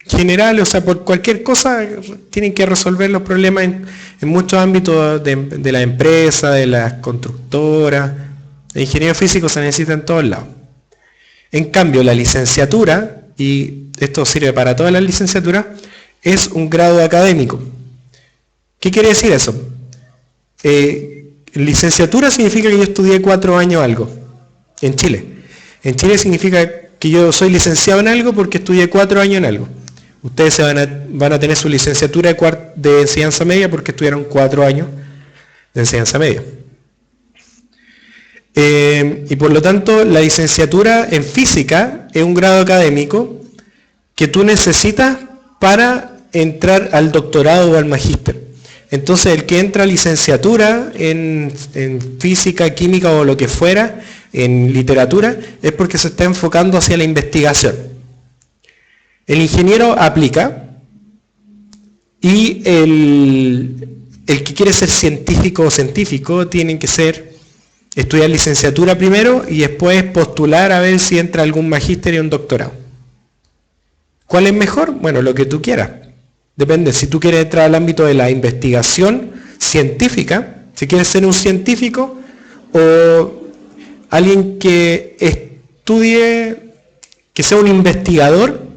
generales, o sea, por cualquier cosa tienen que resolver los problemas en muchos ámbitos de la empresa, de las constructoras. El ingeniero físico se necesita en todos lados. En cambio, la licenciatura, y esto sirve para todas las licenciaturas, es un grado académico. ¿Qué quiere decir eso? licenciatura significa que yo estudié 4 años algo, en Chile. En Chile significa que yo soy licenciado en algo porque estudié 4 años en algo. Ustedes van a tener su licenciatura de enseñanza media porque estudiaron 4 años de enseñanza media. Y por lo tanto, la licenciatura en física es un grado académico que tú necesitas para entrar al doctorado o al magíster. Entonces, el que entra a licenciatura en física, química o lo que fuera, en literatura, es porque se está enfocando hacia la investigación. El ingeniero aplica y el que quiere ser científico o científico tiene que estudiar licenciatura primero y después postular a ver si entra algún magíster y un doctorado. ¿Cuál es mejor? Bueno, lo que tú quieras. Depende, si tú quieres entrar al ámbito de la investigación científica, si quieres ser un científico o alguien que estudie, que sea un investigador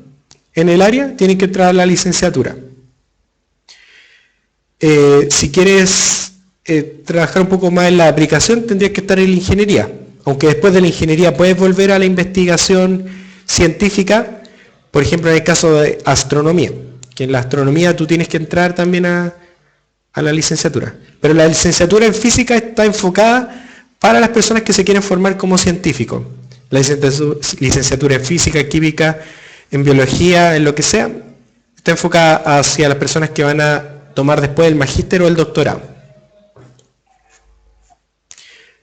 en el área, tiene que entrar a la licenciatura. Si quieres trabajar un poco más en la aplicación, tendrías que estar en la ingeniería. Aunque después de la ingeniería puedes volver a la investigación científica, por ejemplo en el caso de astronomía, que en la astronomía tú tienes que entrar también a la licenciatura. Pero la licenciatura en física está enfocada para las personas que se quieren formar como científicos. La licenciatura en física, química, en biología, en lo que sea, está enfocada hacia las personas que van a tomar después el magíster o el doctorado.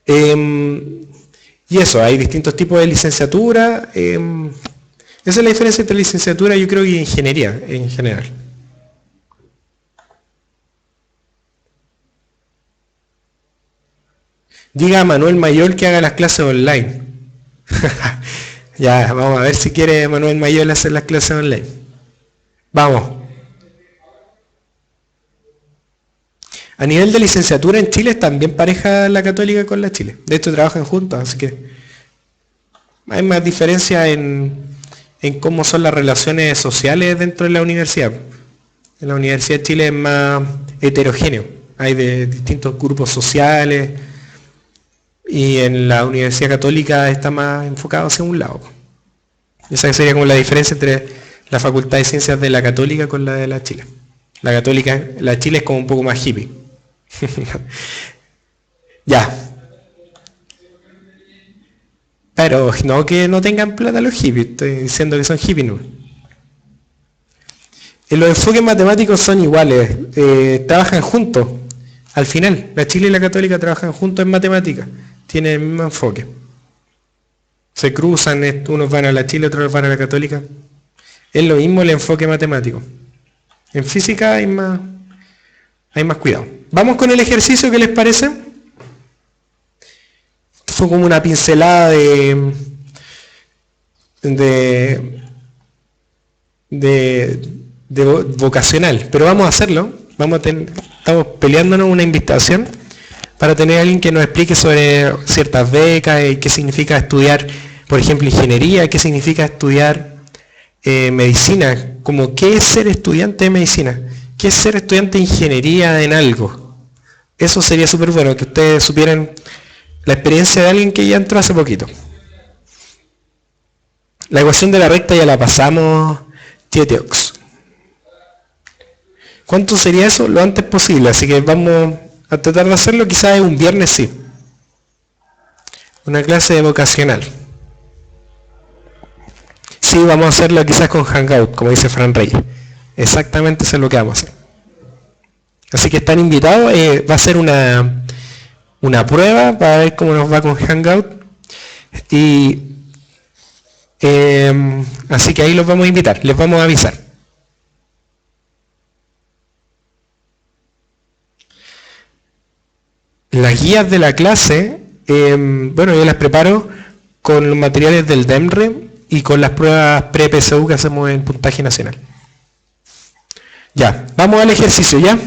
Y eso, hay distintos tipos de licenciatura. Esa es la diferencia entre licenciatura, yo creo, y ingeniería en general. Diga a Manuel Mayol que haga las clases online. Ya, vamos a ver si quiere Manuel Mayol hacer las clases online. Vamos. A nivel de licenciatura en Chile están bien pareja la católica con la Chile. De hecho trabajan juntos, así que hay más diferencia en cómo son las relaciones sociales dentro de la universidad. En la Universidad de Chile es más heterogéneo. Hay de distintos grupos sociales y en la Universidad Católica está más enfocado hacia un lado. Esa sería como la diferencia entre la Facultad de Ciencias de la Católica con la de la Chile. La Católica, la Chile es como un poco más hippie. Ya. Pero no que no tengan plata los hippies, estoy diciendo que son hippies, no. Los enfoques matemáticos son iguales, trabajan juntos. Al final, la Chile y la Católica trabajan juntos en matemáticas, tienen el mismo enfoque. Se cruzan, unos van a la Chile, otros van a la Católica. Es lo mismo el enfoque matemático. En física hay más cuidado. Vamos con el ejercicio, ¿qué les parece? Fue como una pincelada de vocacional, pero vamos a hacerlo. Estamos peleándonos una invitación para tener a alguien que nos explique sobre ciertas becas y qué significa estudiar, por ejemplo, ingeniería, qué significa estudiar medicina, como qué es ser estudiante de medicina, qué es ser estudiante de ingeniería en algo. Eso sería súper bueno, que ustedes supieran la experiencia de alguien que ya entró hace poquito. La ecuación de la recta ya la pasamos, Tieteox. ¿Cuánto sería eso? Lo antes posible, así que vamos a tratar de hacerlo, quizás un viernes sí. Una clase de vocacional. Sí, vamos a hacerlo quizás con Hangout, como dice Fran Reyes. Exactamente eso es lo que vamos a hacer. Así que están invitados, va a ser una prueba para ver cómo nos va con Hangout. Y así que ahí los vamos a invitar, les vamos a avisar. Las guías de la clase, bueno, yo las preparo con los materiales del DEMRE y con las pruebas pre-PSU que hacemos en puntaje nacional. Ya, vamos al ejercicio, ¿ya?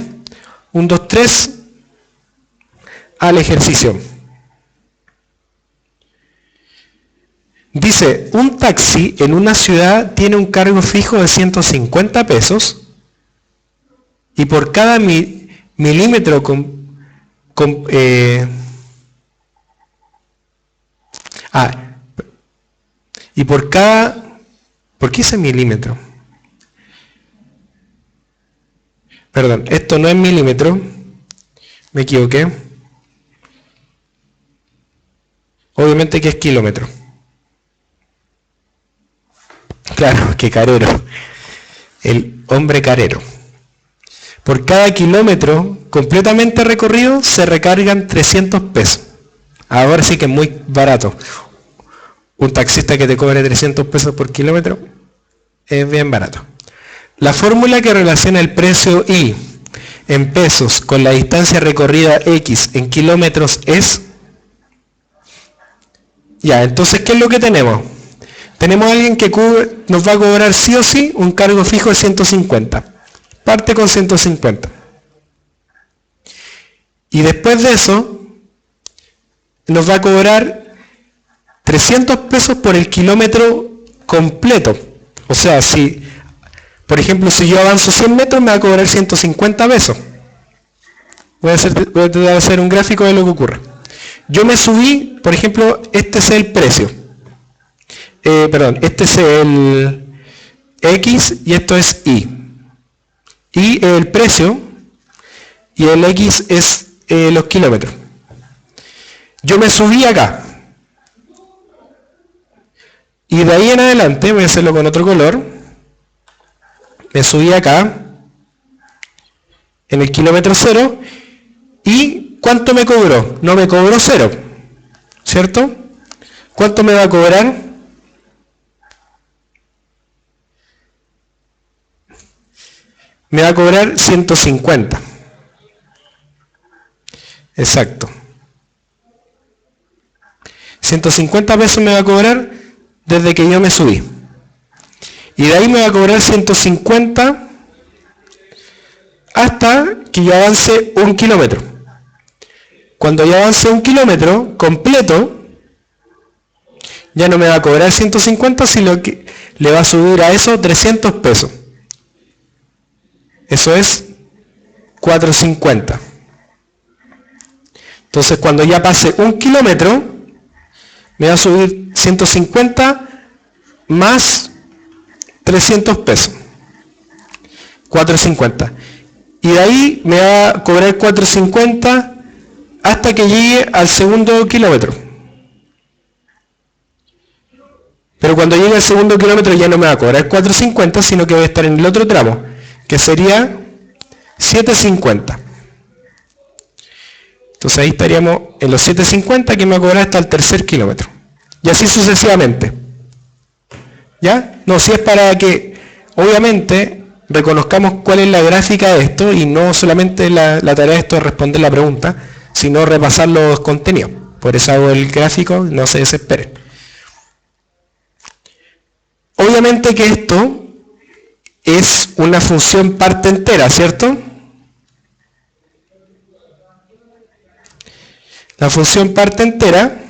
1, 2, 3, al ejercicio. Dice, un taxi en una ciudad tiene un cargo fijo de 150 pesos y por cada milímetro con, y por cada... ¿Por qué ese milímetro? Perdón, esto no es milímetro. Me equivoqué. Obviamente que es kilómetro. Claro, que carero. El hombre carero. Por cada kilómetro completamente recorrido se recargan 300 pesos. Ahora sí que es muy barato. Un taxista que te cobre 300 pesos por kilómetro es bien barato. La fórmula que relaciona el precio I en pesos con la distancia recorrida X en kilómetros es... Ya, entonces, ¿qué es lo que tenemos? Tenemos a alguien que nos va a cobrar sí o sí un cargo fijo de 150. Parte con 150. Y después de eso, nos va a cobrar 300 pesos por el kilómetro completo. O sea, si, por ejemplo, si yo avanzo 100 metros, me va a cobrar 150 pesos. Voy a tratar de hacer un gráfico de lo que ocurre. Yo me subí, por ejemplo, este es el precio. Este es el X y esto es Y. Y el precio y el X es los kilómetros. Yo me subí acá. Y de ahí en adelante, voy a hacerlo con otro color, me subí acá, en el kilómetro cero, y ¿cuánto me cobró? No me cobró cero, ¿cierto? ¿Cuánto me va a cobrar? Me va a cobrar 150. Exacto. 150 pesos me va a cobrar desde que yo me subí. Y de ahí me va a cobrar 150 hasta que yo avance 1 kilómetro. Cuando yo avance 1 kilómetro completo, ya no me va a cobrar 150, sino que le va a subir a eso 300 pesos. Eso es 450. Entonces, cuando ya pase 1 kilómetro, me va a subir 150 más 300 pesos. 450. Y de ahí me va a cobrar 450 hasta que llegue al segundo kilómetro. Pero cuando llegue al segundo kilómetro ya no me va a cobrar 450, sino que voy a estar en el otro tramo, que sería 750. Entonces ahí estaríamos en los 750 que me va a cobrar hasta el tercer kilómetro. Y así sucesivamente. ¿Ya? No, si es para que, obviamente, reconozcamos cuál es la gráfica de esto y no solamente la tarea de esto es responder la pregunta, sino repasar los contenidos. Por eso hago el gráfico, no se desesperen. Obviamente que esto es una función parte entera, ¿cierto? La función parte entera.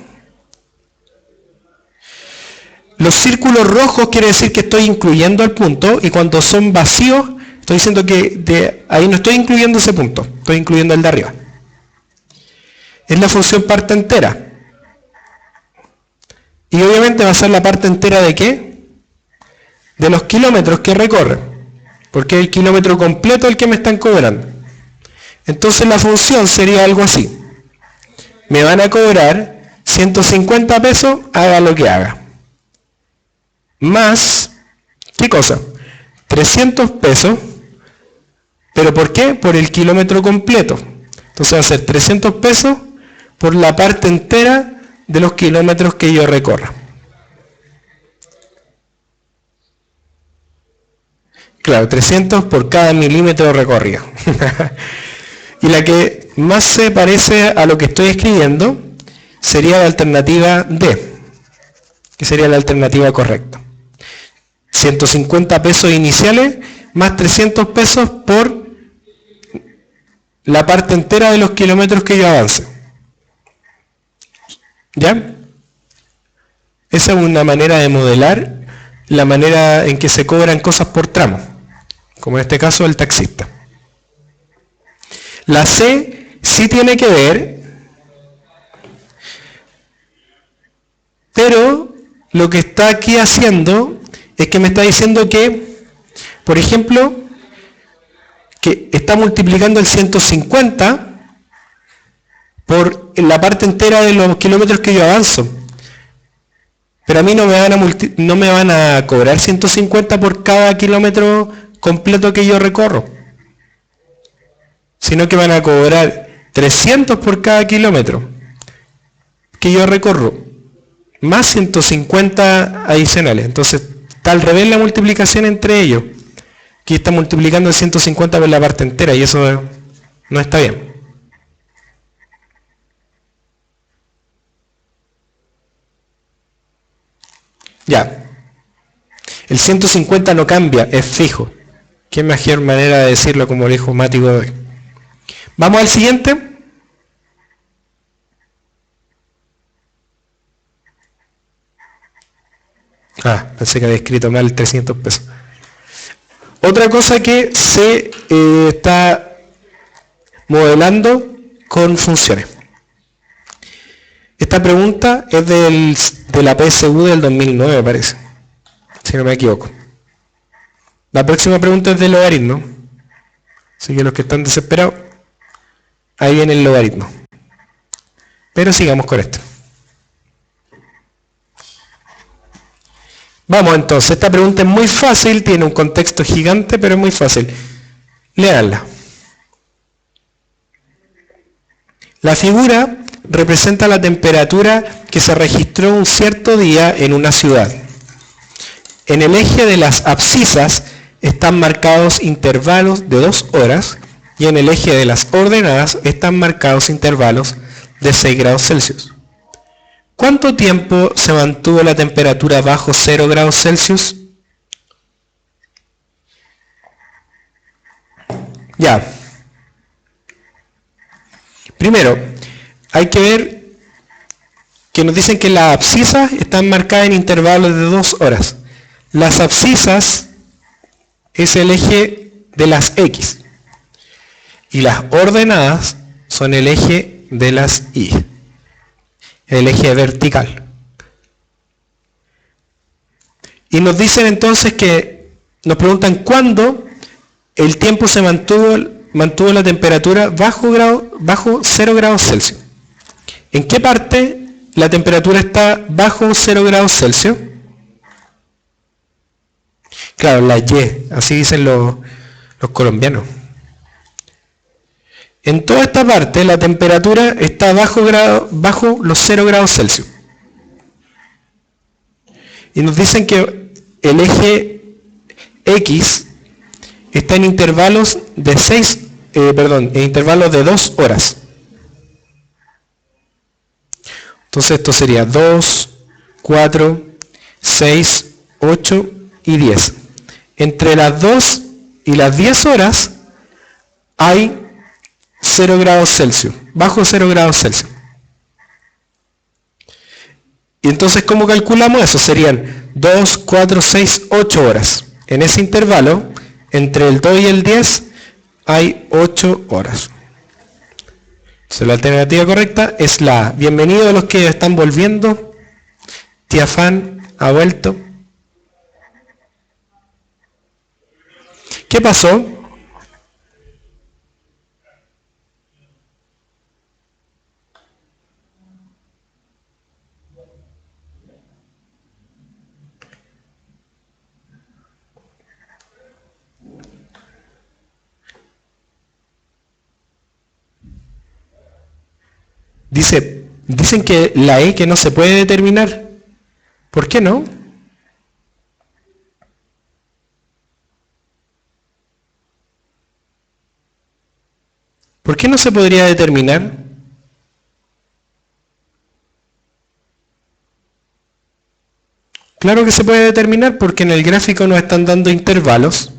Los círculos rojos quiere decir que estoy incluyendo el punto, y cuando son vacíos, estoy diciendo que ahí no estoy incluyendo ese punto, estoy incluyendo el de arriba. Es la función parte entera. Y obviamente va a ser la parte entera ¿de qué? De los kilómetros que recorre, porque es el kilómetro completo el que me están cobrando. Entonces la función sería algo así. Me van a cobrar 150 pesos, haga lo que haga. Más, ¿qué cosa? 300 pesos, ¿pero por qué? Por el kilómetro completo. Entonces va a ser 300 pesos por la parte entera de los kilómetros que yo recorra. Claro, 300 por cada milímetro recorrido. Y la que más se parece a lo que estoy escribiendo sería la alternativa D, que sería la alternativa correcta. 150 pesos iniciales más 300 pesos por la parte entera de los kilómetros que yo avance. ¿Ya? Esa es una manera de modelar la manera en que se cobran cosas por tramo, como en este caso el taxista. La C Sí tiene que ver, pero lo que está aquí haciendo es que me está diciendo que, por ejemplo, que está multiplicando el 150 por la parte entera de los kilómetros que yo avanzo. Pero a mí no me van a cobrar 150 por cada kilómetro completo que yo recorro, sino que van a cobrar 300 por cada kilómetro que yo recorro, más 150 adicionales. Entonces está al revés la multiplicación entre ellos. Aquí está multiplicando el 150 por la parte entera y eso no está bien. Ya. El 150 no cambia, es fijo. Qué mejor manera de decirlo como lo dijo Mático hoy. Vamos al siguiente. Pensé que había escrito mal 300 pesos. Otra cosa que se está modelando con funciones. Esta pregunta es de la PSU del 2009, parece, si no me equivoco. La próxima pregunta es del logaritmo. Así que los que están desesperados, ahí viene el logaritmo. Pero sigamos con esto. Vamos entonces, esta pregunta es muy fácil, tiene un contexto gigante, pero es muy fácil. Léanla. La figura representa la temperatura que se registró un cierto día en una ciudad. En el eje de las abscisas están marcados intervalos de 2 horas y en el eje de las ordenadas están marcados intervalos de 6 grados Celsius. ¿Cuánto tiempo se mantuvo la temperatura bajo 0 grados Celsius? Ya. Primero, hay que ver que nos dicen que las abscisas están marcadas en intervalos de 2 horas. Las abscisas es el eje de las X y las ordenadas son el eje de las Y, el eje vertical. Y nos dicen entonces que, nos preguntan cuándo el tiempo se mantuvo la temperatura bajo 0 grados Celsius. ¿En qué parte la temperatura está bajo 0 grados Celsius? Claro, la Y, así dicen los colombianos. En toda esta parte la temperatura está bajo los 0 grados Celsius. Y nos dicen que el eje X está en intervalos de en intervalos de 2 horas. Entonces esto sería 2, 4, 6, 8 y 10. Entre las 2 y las 10 horas hay 0 grados Celsius, bajo 0 grados Celsius. Y entonces, ¿cómo calculamos eso? Serían 2, 4, 6, 8 horas. En ese intervalo, entre el 2 y el 10, hay 8 horas. Entonces, la alternativa correcta es la A. Bienvenidos a los que están volviendo. Tía Fan ha vuelto. ¿Qué pasó? Dicen que la E que no se puede determinar. ¿Por qué no? ¿Por qué no se podría determinar? Claro que se puede determinar porque en el gráfico nos están dando intervalos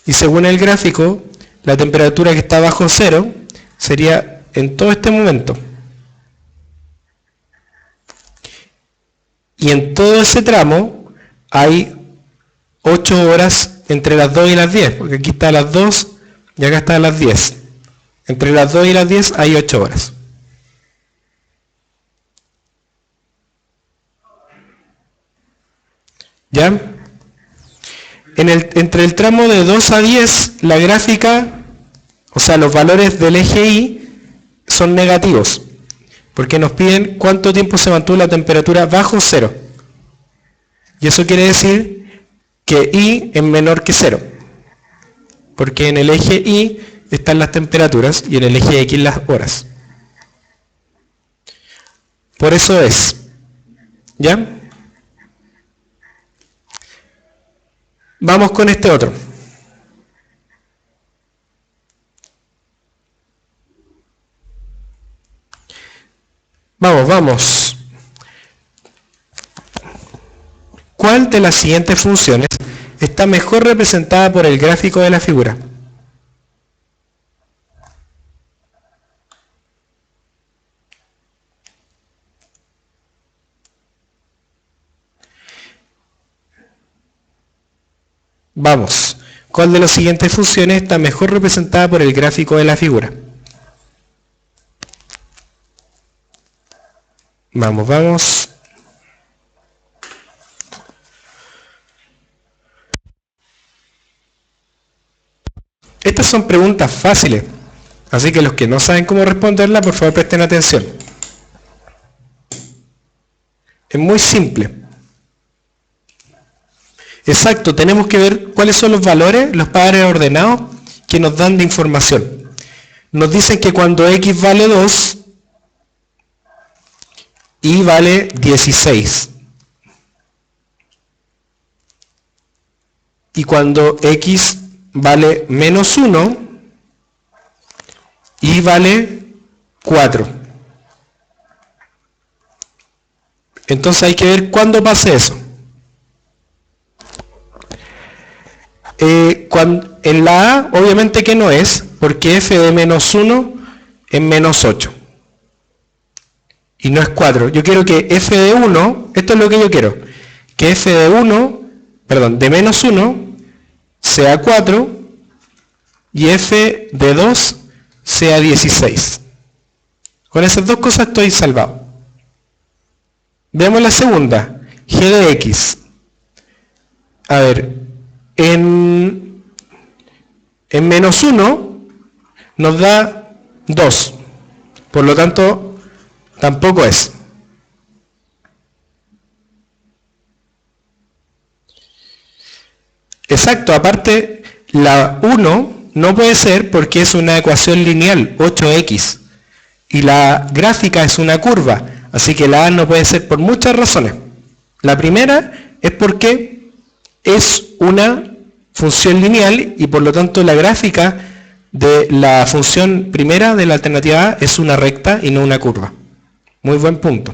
y según el gráfico la temperatura que está bajo cero sería en todo este momento. Y en todo ese tramo hay 8 horas entre las 2 y las 10, porque aquí está las 2 y acá está las 10. Entre las 2 y las 10 hay 8 horas. ¿Ya? Entre el tramo de 2 a 10, la gráfica, o sea, los valores del eje Y son negativos, porque nos piden cuánto tiempo se mantuvo la temperatura bajo cero. Y eso quiere decir que Y es menor que cero, porque en el eje Y están las temperaturas y en el eje X las horas. Por eso es. ¿Ya? Vamos con este otro. Vamos. ¿Cuál de las siguientes funciones está mejor representada por el gráfico de la figura? Vamos. ¿Cuál de las siguientes funciones está mejor representada por el gráfico de la figura? Vamos. Estas son preguntas fáciles, así que los que no saben cómo responderlas, por favor presten atención. Es muy simple. Exacto, tenemos que ver cuáles son los valores, los padres ordenados, que nos dan de información. Nos dicen que cuando X vale 2, Y vale 16. Y cuando X vale menos 1, Y vale 4. Entonces hay que ver cuándo pase eso. En la A, obviamente que no es, porque f de menos 1 es menos 8. Y no es 4. Yo quiero que f de 1, esto es lo que yo quiero, que f de 1, perdón, de menos 1 sea 4 y f de 2 sea 16. Con esas dos cosas estoy salvado. Veamos la segunda, g de x. A ver, en menos 1 nos da 2. Por lo tanto, tampoco es. Exacto, aparte, la 1 no puede ser porque es una ecuación lineal, 8x. Y la gráfica es una curva, así que la A no puede ser por muchas razones. La primera es porque es una función lineal y por lo tanto la gráfica de la función primera de la alternativa A es una recta y no una curva. Muy buen punto.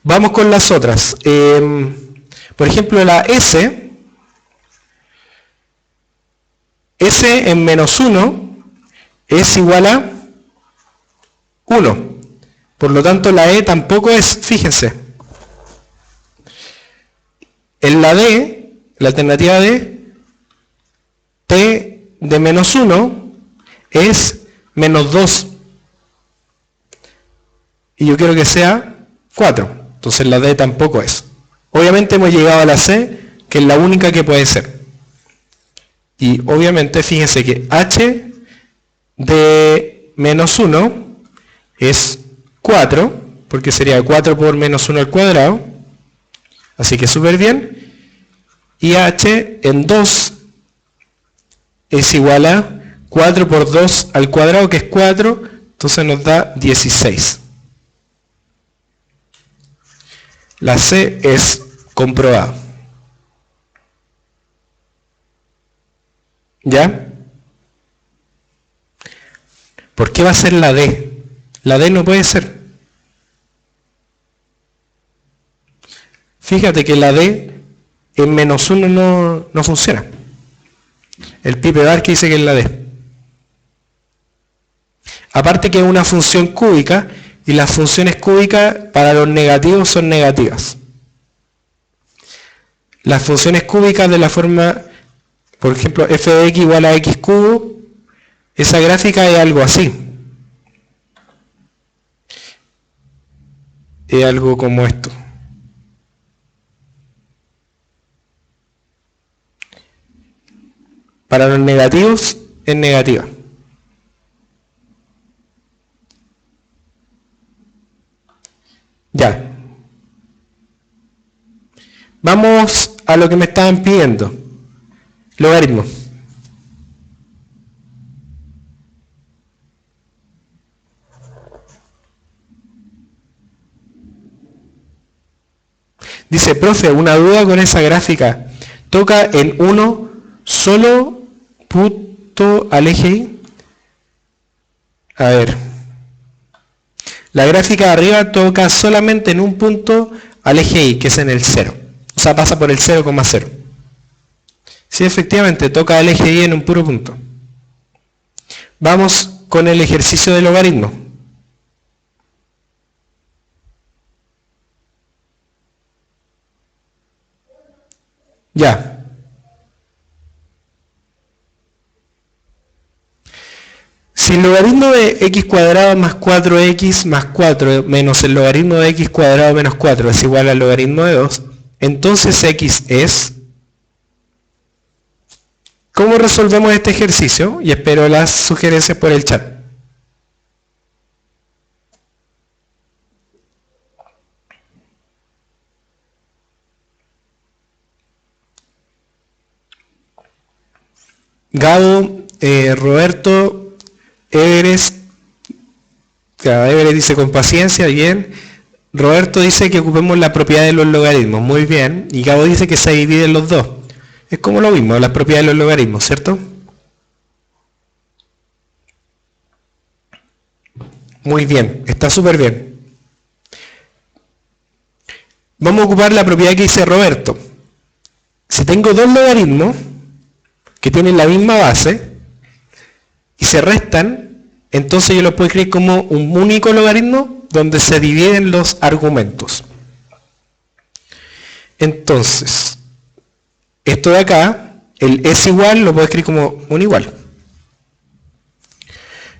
Vamos con las otras. Por ejemplo, la S en menos 1 es igual a 1. Por lo tanto, la E tampoco es, fíjense. En la D, la alternativa D, T de menos 1 es menos 2. Y yo quiero que sea 4. Entonces la D tampoco es. Obviamente hemos llegado a la C, que es la única que puede ser. Y obviamente fíjense que H de menos 1 es 4, porque sería 4 por menos 1 al cuadrado. Así que súper bien. Y H en 2 es igual a 4 por 2 al cuadrado, que es 4, entonces nos da 16. La C es comprobada. ¿Ya? ¿Por qué va a ser la D? La D no puede ser. Fíjate que la D en menos 1 no funciona. El Pipe Bar que dice que es la D. Aparte que es una función cúbica y las funciones cúbicas para los negativos son negativas. Las funciones cúbicas de la forma, por ejemplo, f de x igual a x cubo, Esa gráfica es algo así. Es algo como esto. Para los negativos es negativa. Ya. Vamos a lo que me estaban pidiendo. Logaritmo. Dice, profe, una duda con esa gráfica. ¿Toca en uno solo punto al eje Y? A ver. La gráfica de arriba toca solamente en un punto al eje Y, que es en el 0. O sea, pasa por el 0,0. Sí, efectivamente, toca el eje Y en un puro punto. Vamos con el ejercicio del logaritmo. Ya. Si el logaritmo de x cuadrado más 4x más 4 menos el logaritmo de x cuadrado menos 4 es igual al logaritmo de 2, entonces x es... ¿Cómo resolvemos este ejercicio? Y espero las sugerencias por el chat. Gabo, Roberto, Everest dice con paciencia, bien. Roberto dice que ocupemos la propiedad de los logaritmos, muy bien. Y Gabo dice que se dividen los dos. Es como lo mismo, las propiedades de los logaritmos, ¿cierto? Muy bien, está súper bien. Vamos a ocupar la propiedad que dice Roberto. Si tengo dos logaritmos que tienen la misma base y se restan, entonces yo los puedo escribir como un único logaritmo donde se dividen los argumentos. Entonces, esto de acá, el es igual, lo puedo escribir como un igual.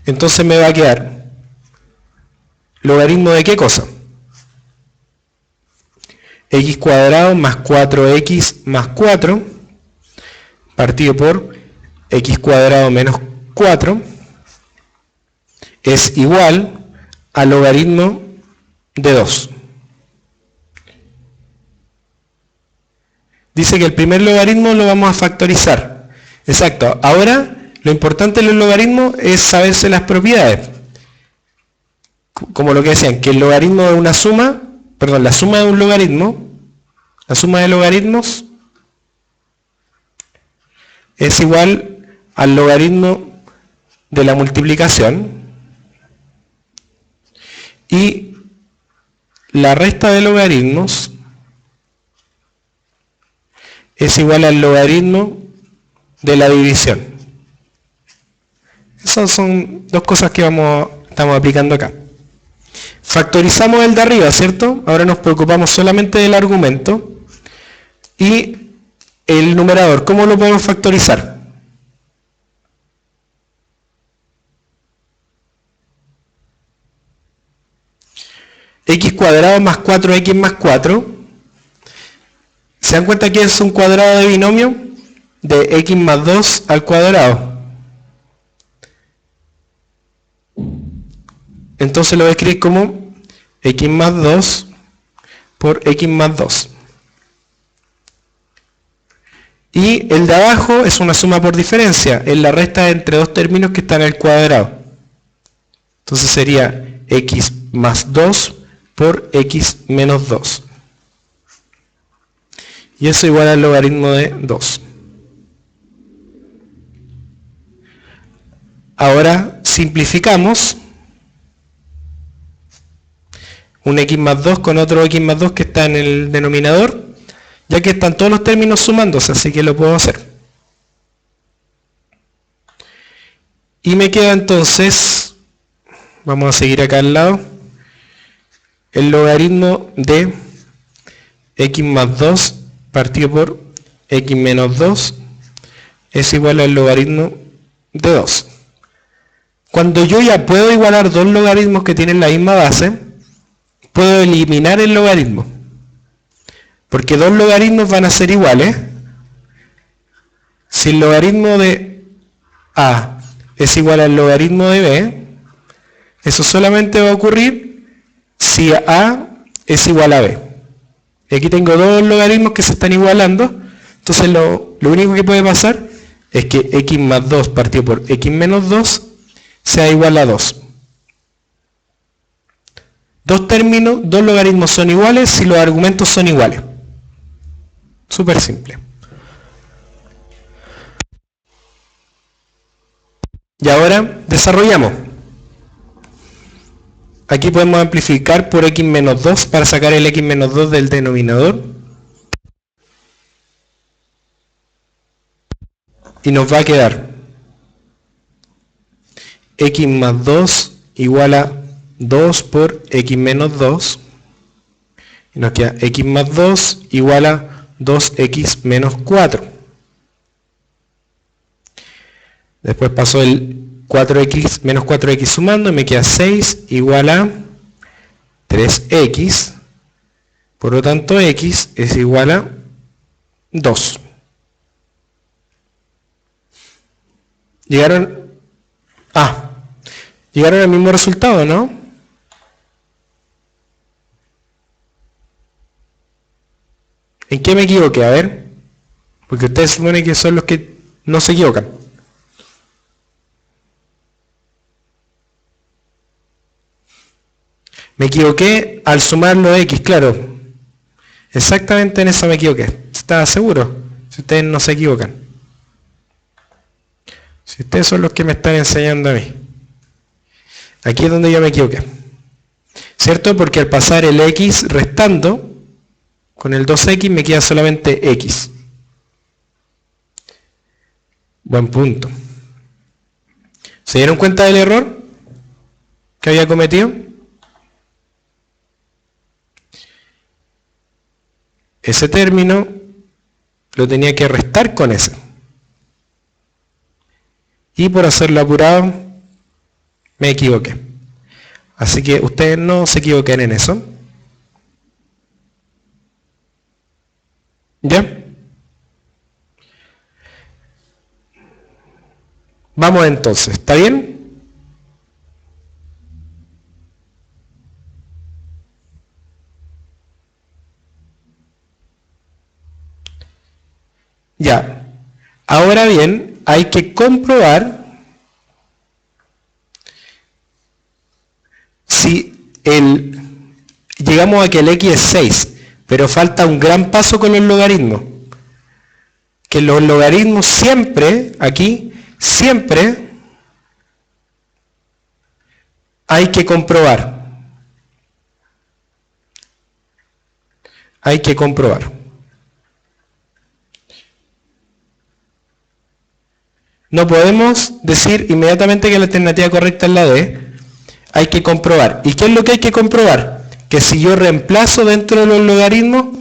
Entonces me va a quedar logaritmo de qué cosa? X cuadrado más 4x más 4 partido por x cuadrado menos 4 es igual al logaritmo de 2. Dice que el primer logaritmo lo vamos a factorizar. Exacto. Ahora, lo importante de los logaritmos es saberse las propiedades. Como lo que decían, que el logaritmo de una suma, perdón, la suma de un logaritmo, la suma de logaritmos es igual al logaritmo de la multiplicación y la resta de logaritmos es igual al logaritmo de la división. Esas son dos cosas que estamos aplicando acá. Factorizamos el de arriba, ¿cierto? Ahora nos preocupamos solamente del argumento. Y el numerador, ¿cómo lo podemos factorizar? X cuadrado más 4x más 4. ¿Se dan cuenta que es un cuadrado de binomio? De x más 2 al cuadrado. Entonces lo voy a escribir como x más 2 por x más 2. Y el de abajo es una suma por diferencia, es la resta entre dos términos que están al cuadrado. Entonces sería x más 2 por x menos 2. Y eso igual al logaritmo de 2. Ahora simplificamos un x más 2 con otro x más 2 que está en el denominador, ya que están todos los términos sumándose, así que lo puedo hacer. Y me queda entonces, vamos a seguir acá al lado, el logaritmo de x más 2 partido por x menos 2 es igual al logaritmo de 2. Cuando yo ya puedo igualar dos logaritmos que tienen la misma base, puedo eliminar el logaritmo. Porque dos logaritmos van a ser iguales. Si el logaritmo de A es igual al logaritmo de B, eso solamente va a ocurrir si A es igual a B. Y aquí tengo dos logaritmos que se están igualando. Entonces lo único que puede pasar es que x más 2 partido por x menos 2 sea igual a 2. Dos términos, dos logaritmos son iguales si los argumentos son iguales. Súper simple. Y ahora desarrollamos. Aquí podemos amplificar por x menos 2 para sacar el x menos 2 del denominador. Y nos va a quedar x más 2 igual a 2 por x menos 2. Y nos queda x más 2 igual a 2x menos 4. Después paso el 4x menos 4x sumando y me queda 6 igual a 3x. Por lo tanto, x es igual a 2. Llegaron al mismo resultado, ¿no? ¿En qué me equivoqué? A ver. Porque ustedes suponen que son los que no se equivocan. Me equivoqué al sumar los x, claro. Exactamente en eso me equivoqué. ¿Estaba seguro? Si ustedes no se equivocan. Si ustedes son los que me están enseñando a mí. Aquí es donde yo me equivoqué. ¿Cierto? Porque al pasar el x restando, con el 2x me queda solamente x. Buen punto. ¿Se dieron cuenta del error que había cometido? Ese término lo tenía que restar con ese. Y por hacerlo apurado, me equivoqué. Así que ustedes no se equivoquen en eso. ¿Ya? Vamos entonces, ¿está bien? Ya. Ahora bien, hay que comprobar si llegamos a que el x es 6, pero falta un gran paso con los logaritmos. Que los logaritmos siempre, aquí, siempre hay que comprobar. Hay que comprobar. No podemos decir inmediatamente que la alternativa correcta es la D. Hay que comprobar. ¿Y qué es lo que hay que comprobar? Que si yo reemplazo dentro de los logaritmos,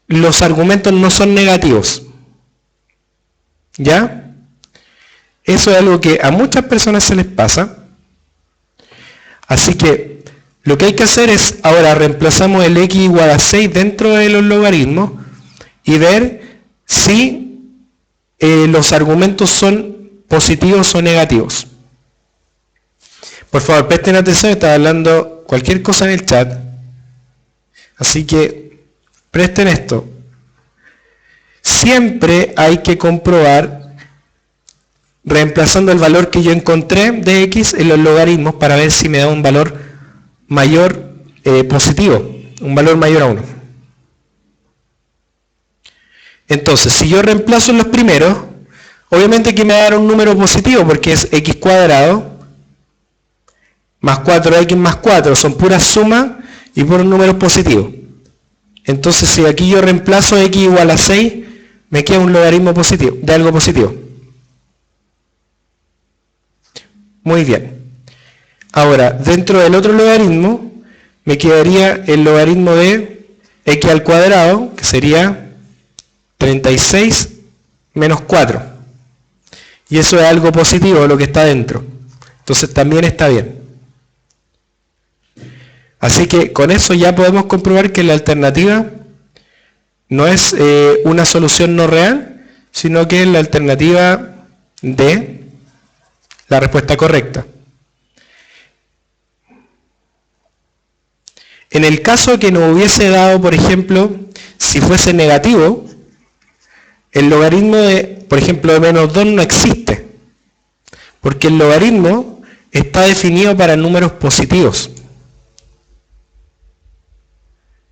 los argumentos no son negativos. ¿Ya? Eso es algo que a muchas personas se les pasa. Así que lo que hay que hacer es, ahora reemplazamos el x igual a 6 dentro de los logaritmos y ver si los argumentos son positivos o negativos. Por favor, presten atención, está hablando cualquier cosa en el chat. Así que presten esto. Siempre hay que comprobar reemplazando el valor que yo encontré de x en los logaritmos para ver si me da un valor mayor positivo, un valor mayor a 1. Entonces, si yo reemplazo en los primeros, obviamente que me va a dar un número positivo porque es x cuadrado más 4x más 4, son puras sumas y puros números positivos. Entonces, si aquí yo reemplazo x igual a 6, me queda un logaritmo positivo, de algo positivo. Muy bien. Ahora, dentro del otro logaritmo, me quedaría el logaritmo de x al cuadrado, que sería 36 menos 4. Y eso es algo positivo, lo que está dentro. Entonces también está bien. Así que con eso ya podemos comprobar que la alternativa no es una solución no real, sino que es la alternativa de la respuesta correcta. En el caso que nos hubiese dado, por ejemplo, si fuese negativo, el logaritmo de, por ejemplo, de menos 2 no existe, porque el logaritmo está definido para números positivos.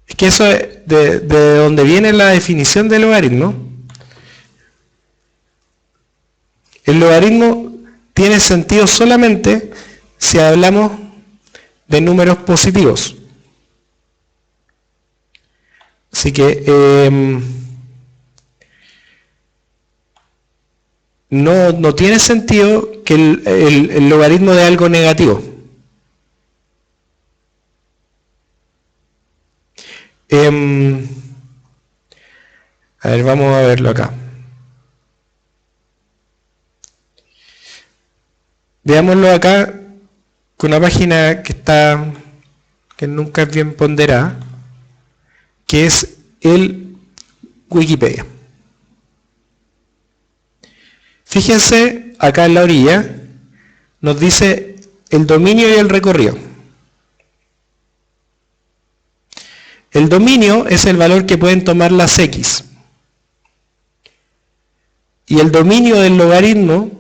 Es que eso es de donde viene la definición del logaritmo. El logaritmo tiene sentido solamente si hablamos de números positivos. Así que no tiene sentido que el logaritmo de algo negativo. A ver, vamos a verlo acá. Veámoslo acá con una página que nunca es bien ponderada, que es el Wikipedia. Fíjense, acá en la orilla, nos dice el dominio y el recorrido. El dominio es el valor que pueden tomar las x. Y el dominio del logaritmo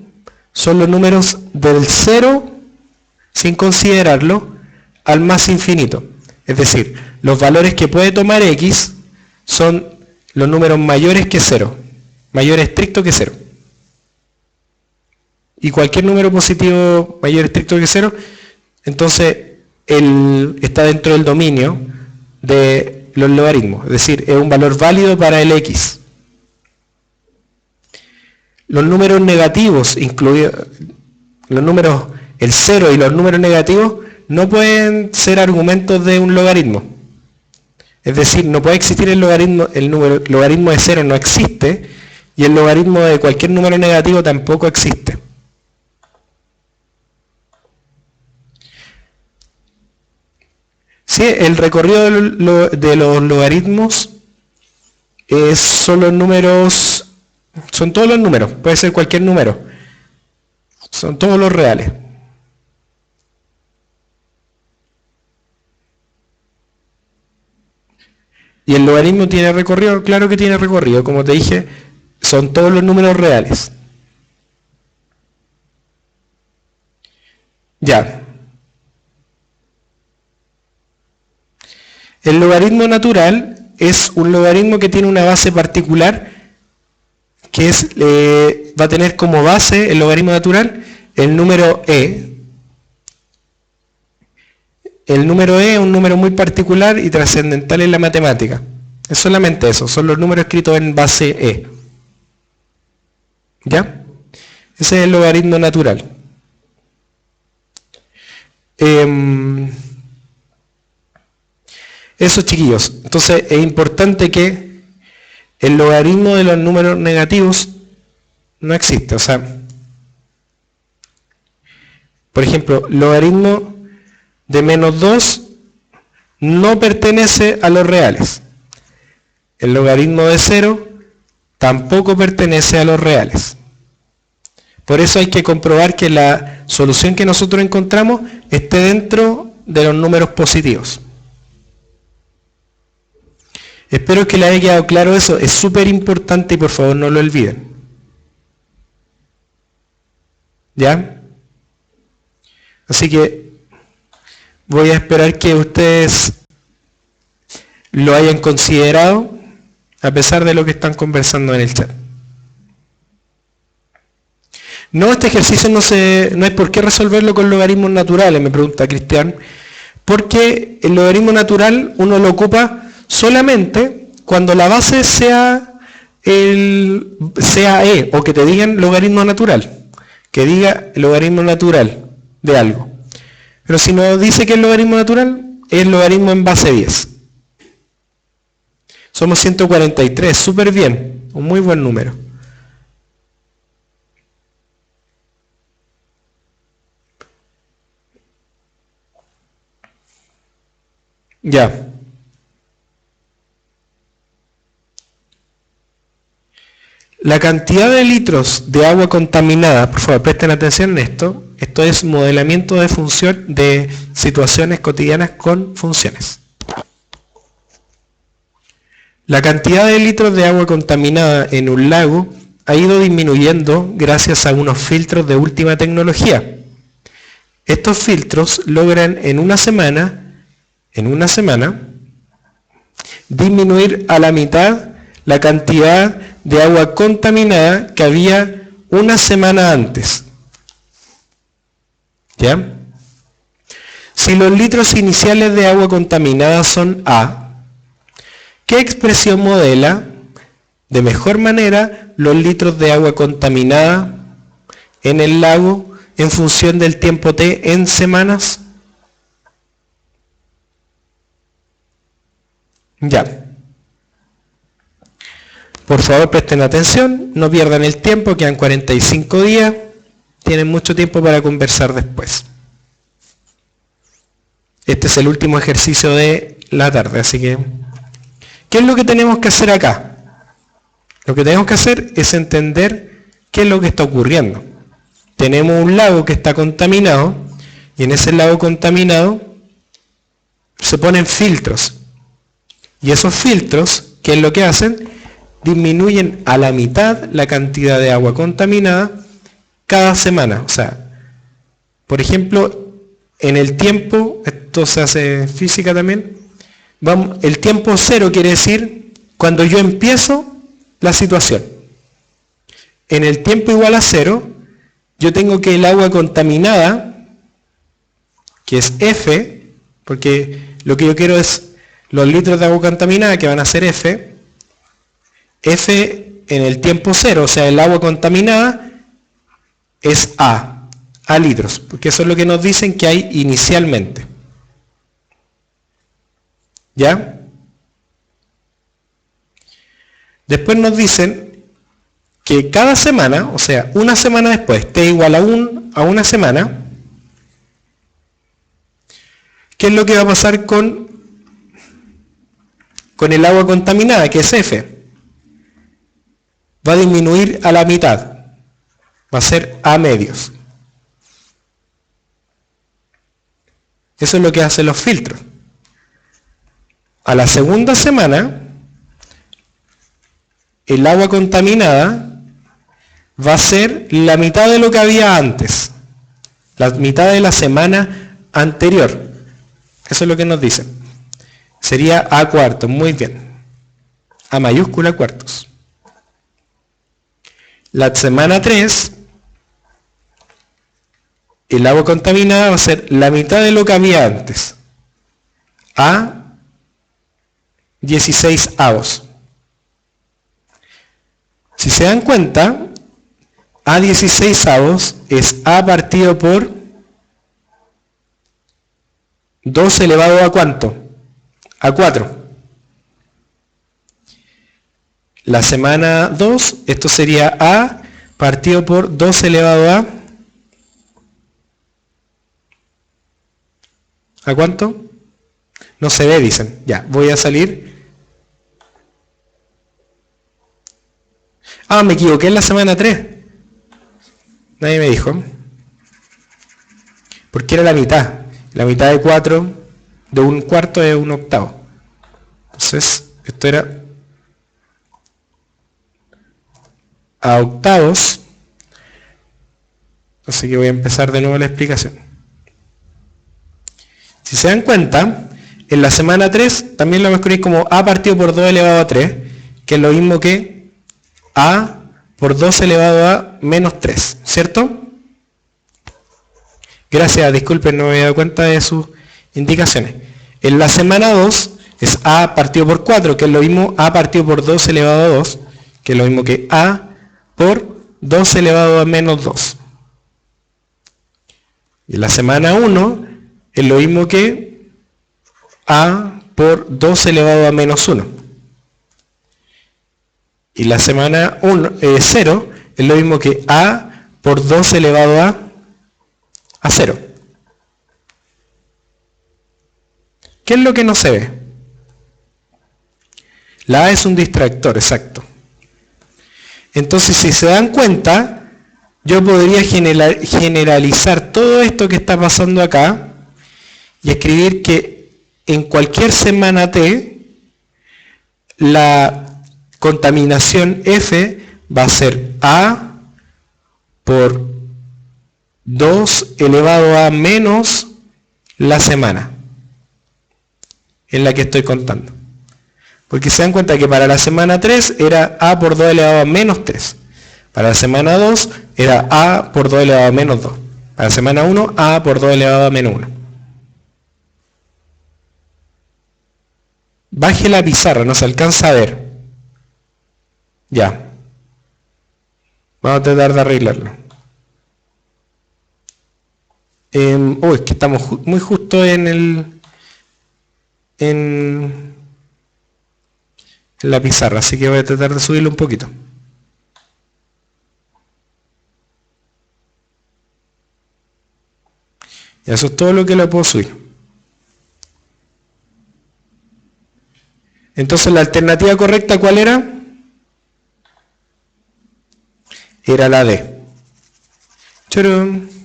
son los números del 0, sin considerarlo, al más infinito. Es decir, los valores que puede tomar x son los números mayores que 0, mayor estricto que 0. Y cualquier número positivo mayor estricto que 0, entonces está dentro del dominio de los logaritmos. Es decir, es un valor válido para el x. Los números negativos, incluidos los números, el 0 y los números negativos, no pueden ser argumentos de un logaritmo. Es decir, no puede existir el logaritmo de 0 no existe, y el logaritmo de cualquier número negativo tampoco existe. Sí, el recorrido de los logaritmos son los números, son todos los números, puede ser cualquier número, son todos los reales. ¿Y el logaritmo tiene recorrido? Claro que tiene recorrido, como te dije, son todos los números reales. Ya. El logaritmo natural es un logaritmo que tiene una base particular, que va a tener como base el logaritmo natural el número e. El número e es un número muy particular y trascendental en la matemática. Es solamente eso, son los números escritos en base e. ¿Ya? Ese es el logaritmo natural. Eso, chiquillos. Entonces es importante que el logaritmo de los números negativos no existe. O sea, por ejemplo, logaritmo de menos 2 no pertenece a los reales. El logaritmo de 0 tampoco pertenece a los reales. Por eso hay que comprobar que la solución que nosotros encontramos esté dentro de los números positivos. Espero que les haya quedado claro eso. Es súper importante y por favor no lo olviden. ¿Ya? Así que voy a esperar que ustedes lo hayan considerado a pesar de lo que están conversando en el chat. No, este ejercicio no hay por qué resolverlo con logaritmos naturales, me pregunta Cristian, porque el logaritmo natural uno lo ocupa solamente cuando la base sea e, o que te digan logaritmo natural, que diga logaritmo natural de algo. Pero si no dice que es logaritmo natural, es logaritmo en base 10. Somos 143, súper bien, un muy buen número. Ya. La cantidad de litros de agua contaminada, por favor presten atención en esto, esto es modelamiento de función de situaciones cotidianas con funciones. La cantidad de litros de agua contaminada en un lago ha ido disminuyendo gracias a unos filtros de última tecnología. Estos filtros logran en una semana, disminuir a la mitad la cantidad de agua contaminada que había una semana antes. ¿Ya? Si los litros iniciales de agua contaminada son A, ¿qué expresión modela de mejor manera los litros de agua contaminada en el lago en función del tiempo T en semanas? Ya. Por favor presten atención, no pierdan el tiempo, quedan 45 días, tienen mucho tiempo para conversar después. Este es el último ejercicio de la tarde, así que, ¿qué es lo que tenemos que hacer acá? Lo que tenemos que hacer es entender qué es lo que está ocurriendo. Tenemos un lago que está contaminado, y en ese lago contaminado se ponen filtros. Y esos filtros, ¿qué es lo que hacen? Disminuyen a la mitad la cantidad de agua contaminada cada semana. O sea, por ejemplo, en el tiempo, esto se hace en física también, el tiempo cero quiere decir cuando yo empiezo la situación. En el tiempo igual a cero, yo tengo que el agua contaminada, que es F, porque lo que yo quiero es los litros de agua contaminada, que van a ser F en el tiempo cero, o sea, el agua contaminada es A litros, porque eso es lo que nos dicen que hay inicialmente. ¿Ya? Después nos dicen que cada semana, o sea, una semana después, T igual a una semana, ¿qué es lo que va a pasar con el agua contaminada, que es F? Va a disminuir a la mitad, va a ser A medios. Eso es lo que hacen los filtros. A la segunda semana, el agua contaminada va a ser la mitad de lo que había antes, la mitad de la semana anterior. Eso es lo que nos dicen. Sería A cuartos, muy bien. A mayúscula cuartos. La semana 3, el agua contaminada va a ser la mitad de lo que había antes. A 16 avos. Si se dan cuenta, A 16 avos es A partido por 2 elevado a ¿cuánto? A 4. La semana 2, esto sería A partido por 2 elevado ¿a cuánto? No se ve, dicen. Ya, voy a salir. Ah, me equivoqué en la semana 3. Nadie me dijo. Porque era la mitad. La mitad de 4, de un cuarto es un octavo. Entonces, esto era a octavos. Así que voy a empezar de nuevo la explicación. Si se dan cuenta, en la semana 3 también lo voy a escribir como A partido por 2 elevado a 3, que es lo mismo que A por 2 elevado a menos 3, ¿cierto? Gracias, disculpen, no me había dado cuenta de sus indicaciones. En la semana 2 es A partido por 4, que es lo mismo A partido por 2 elevado a 2, que es lo mismo que A por 2 elevado a menos 2. Y en la semana 1 es lo mismo que A por 2 elevado a menos 1. Y la semana 0 es lo mismo que A por 2 elevado a 0. ¿Qué es lo que no se ve? La A es un distractor, exacto. Entonces, si se dan cuenta, yo podría generalizar todo esto que está pasando acá y escribir que en cualquier semana T, la contaminación F va a ser A por 2 elevado a menos la semana en la que estoy contando. Porque se dan cuenta que para la semana 3 era A por 2 elevado a menos 3. Para la semana 2 era A por 2 elevado a menos 2. Para la semana 1, A por 2 elevado a menos 1. Baje la pizarra, no se alcanza a ver. Ya. Vamos a tratar de arreglarlo. Es que estamos muy justo en la pizarra, así que voy a tratar de subirlo un poquito. Y eso es todo lo que le puedo subir. Entonces la alternativa correcta, ¿cuál era? Era la D. ¡Churun!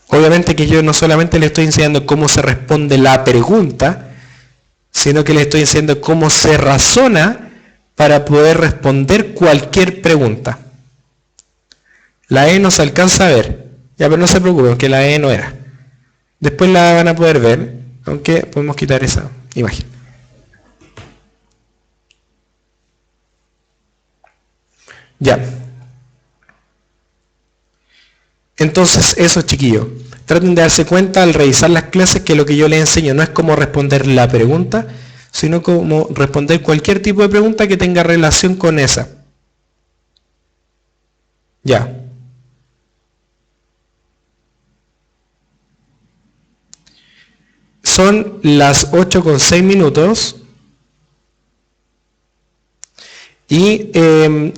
Obviamente que yo no solamente le estoy enseñando cómo se responde la pregunta, sino que le estoy enseñando cómo se razona para poder responder cualquier pregunta. La E no se alcanza a ver. Ya, pero no se preocupen, que la E no era. Después la van a poder ver, aunque podemos quitar esa imagen. Ya. Entonces, eso, chiquillos. Traten de darse cuenta al revisar las clases que lo que yo les enseño no es cómo responder la pregunta, sino cómo responder cualquier tipo de pregunta que tenga relación con esa. Ya. Son las 8:06 y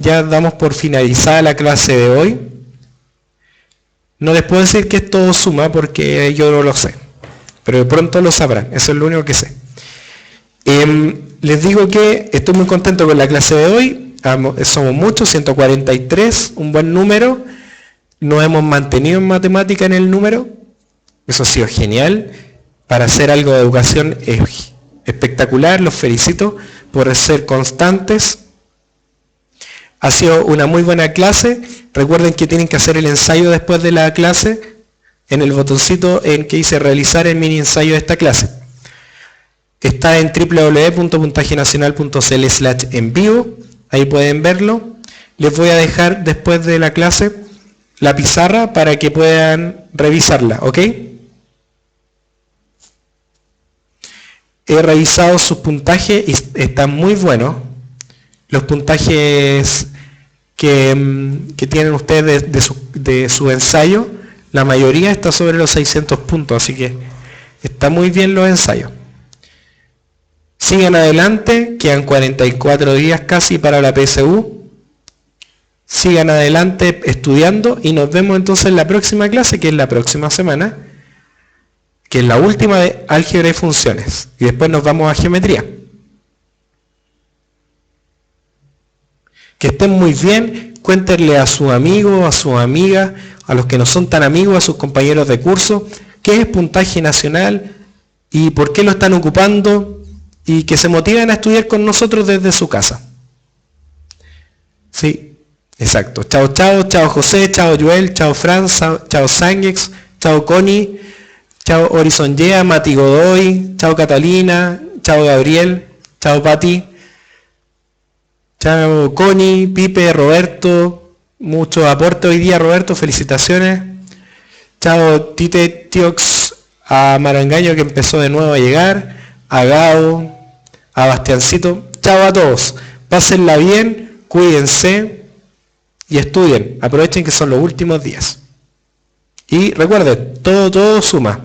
ya damos por finalizada la clase de hoy. No les puedo decir que es todo suma porque yo no lo sé, pero de pronto lo sabrán, eso es lo único que sé. Les digo que estoy muy contento con la clase de hoy, somos muchos, 143, un buen número, nos hemos mantenido en matemática en el número, eso ha sido genial, para hacer algo de educación es espectacular, los felicito por ser constantes. Ha sido una muy buena clase. Recuerden que tienen que hacer el ensayo después de la clase en el botoncito en que dice realizar el mini ensayo de esta clase. Está en www.puntajenacional.cl/en-vivo. Ahí pueden verlo. Les voy a dejar después de la clase la pizarra para que puedan revisarla, ¿ok? He revisado sus puntajes y están muy buenos. Los puntajes que tienen ustedes de su ensayo, la mayoría está sobre los 600 puntos, así que está muy bien los ensayos. Sigan adelante, quedan 44 días casi para la PSU. Sigan adelante estudiando y nos vemos entonces en la próxima clase, que es la próxima semana, que es la última de álgebra y funciones. Y después nos vamos a geometría. Que estén muy bien, cuéntenle a su amigo, a su amiga, a los que no son tan amigos, a sus compañeros de curso, qué es puntaje nacional y por qué lo están ocupando y que se motiven a estudiar con nosotros desde su casa. Sí, exacto. Chao, chao, chao José, chao Joel, chao Franz, chao Sangex, chao Connie, chao Horizon Yea, Mati Godoy, chao Catalina, chao Gabriel, chao Pati. Chao Connie, Pipe, Roberto, mucho aporte hoy día Roberto, felicitaciones. Chao Tite, Tiox, a Marangaño que empezó de nuevo a llegar, a Gao, a Bastiancito. Chao a todos, pásenla bien, cuídense y estudien, aprovechen que son los últimos días. Y recuerden, todo suma.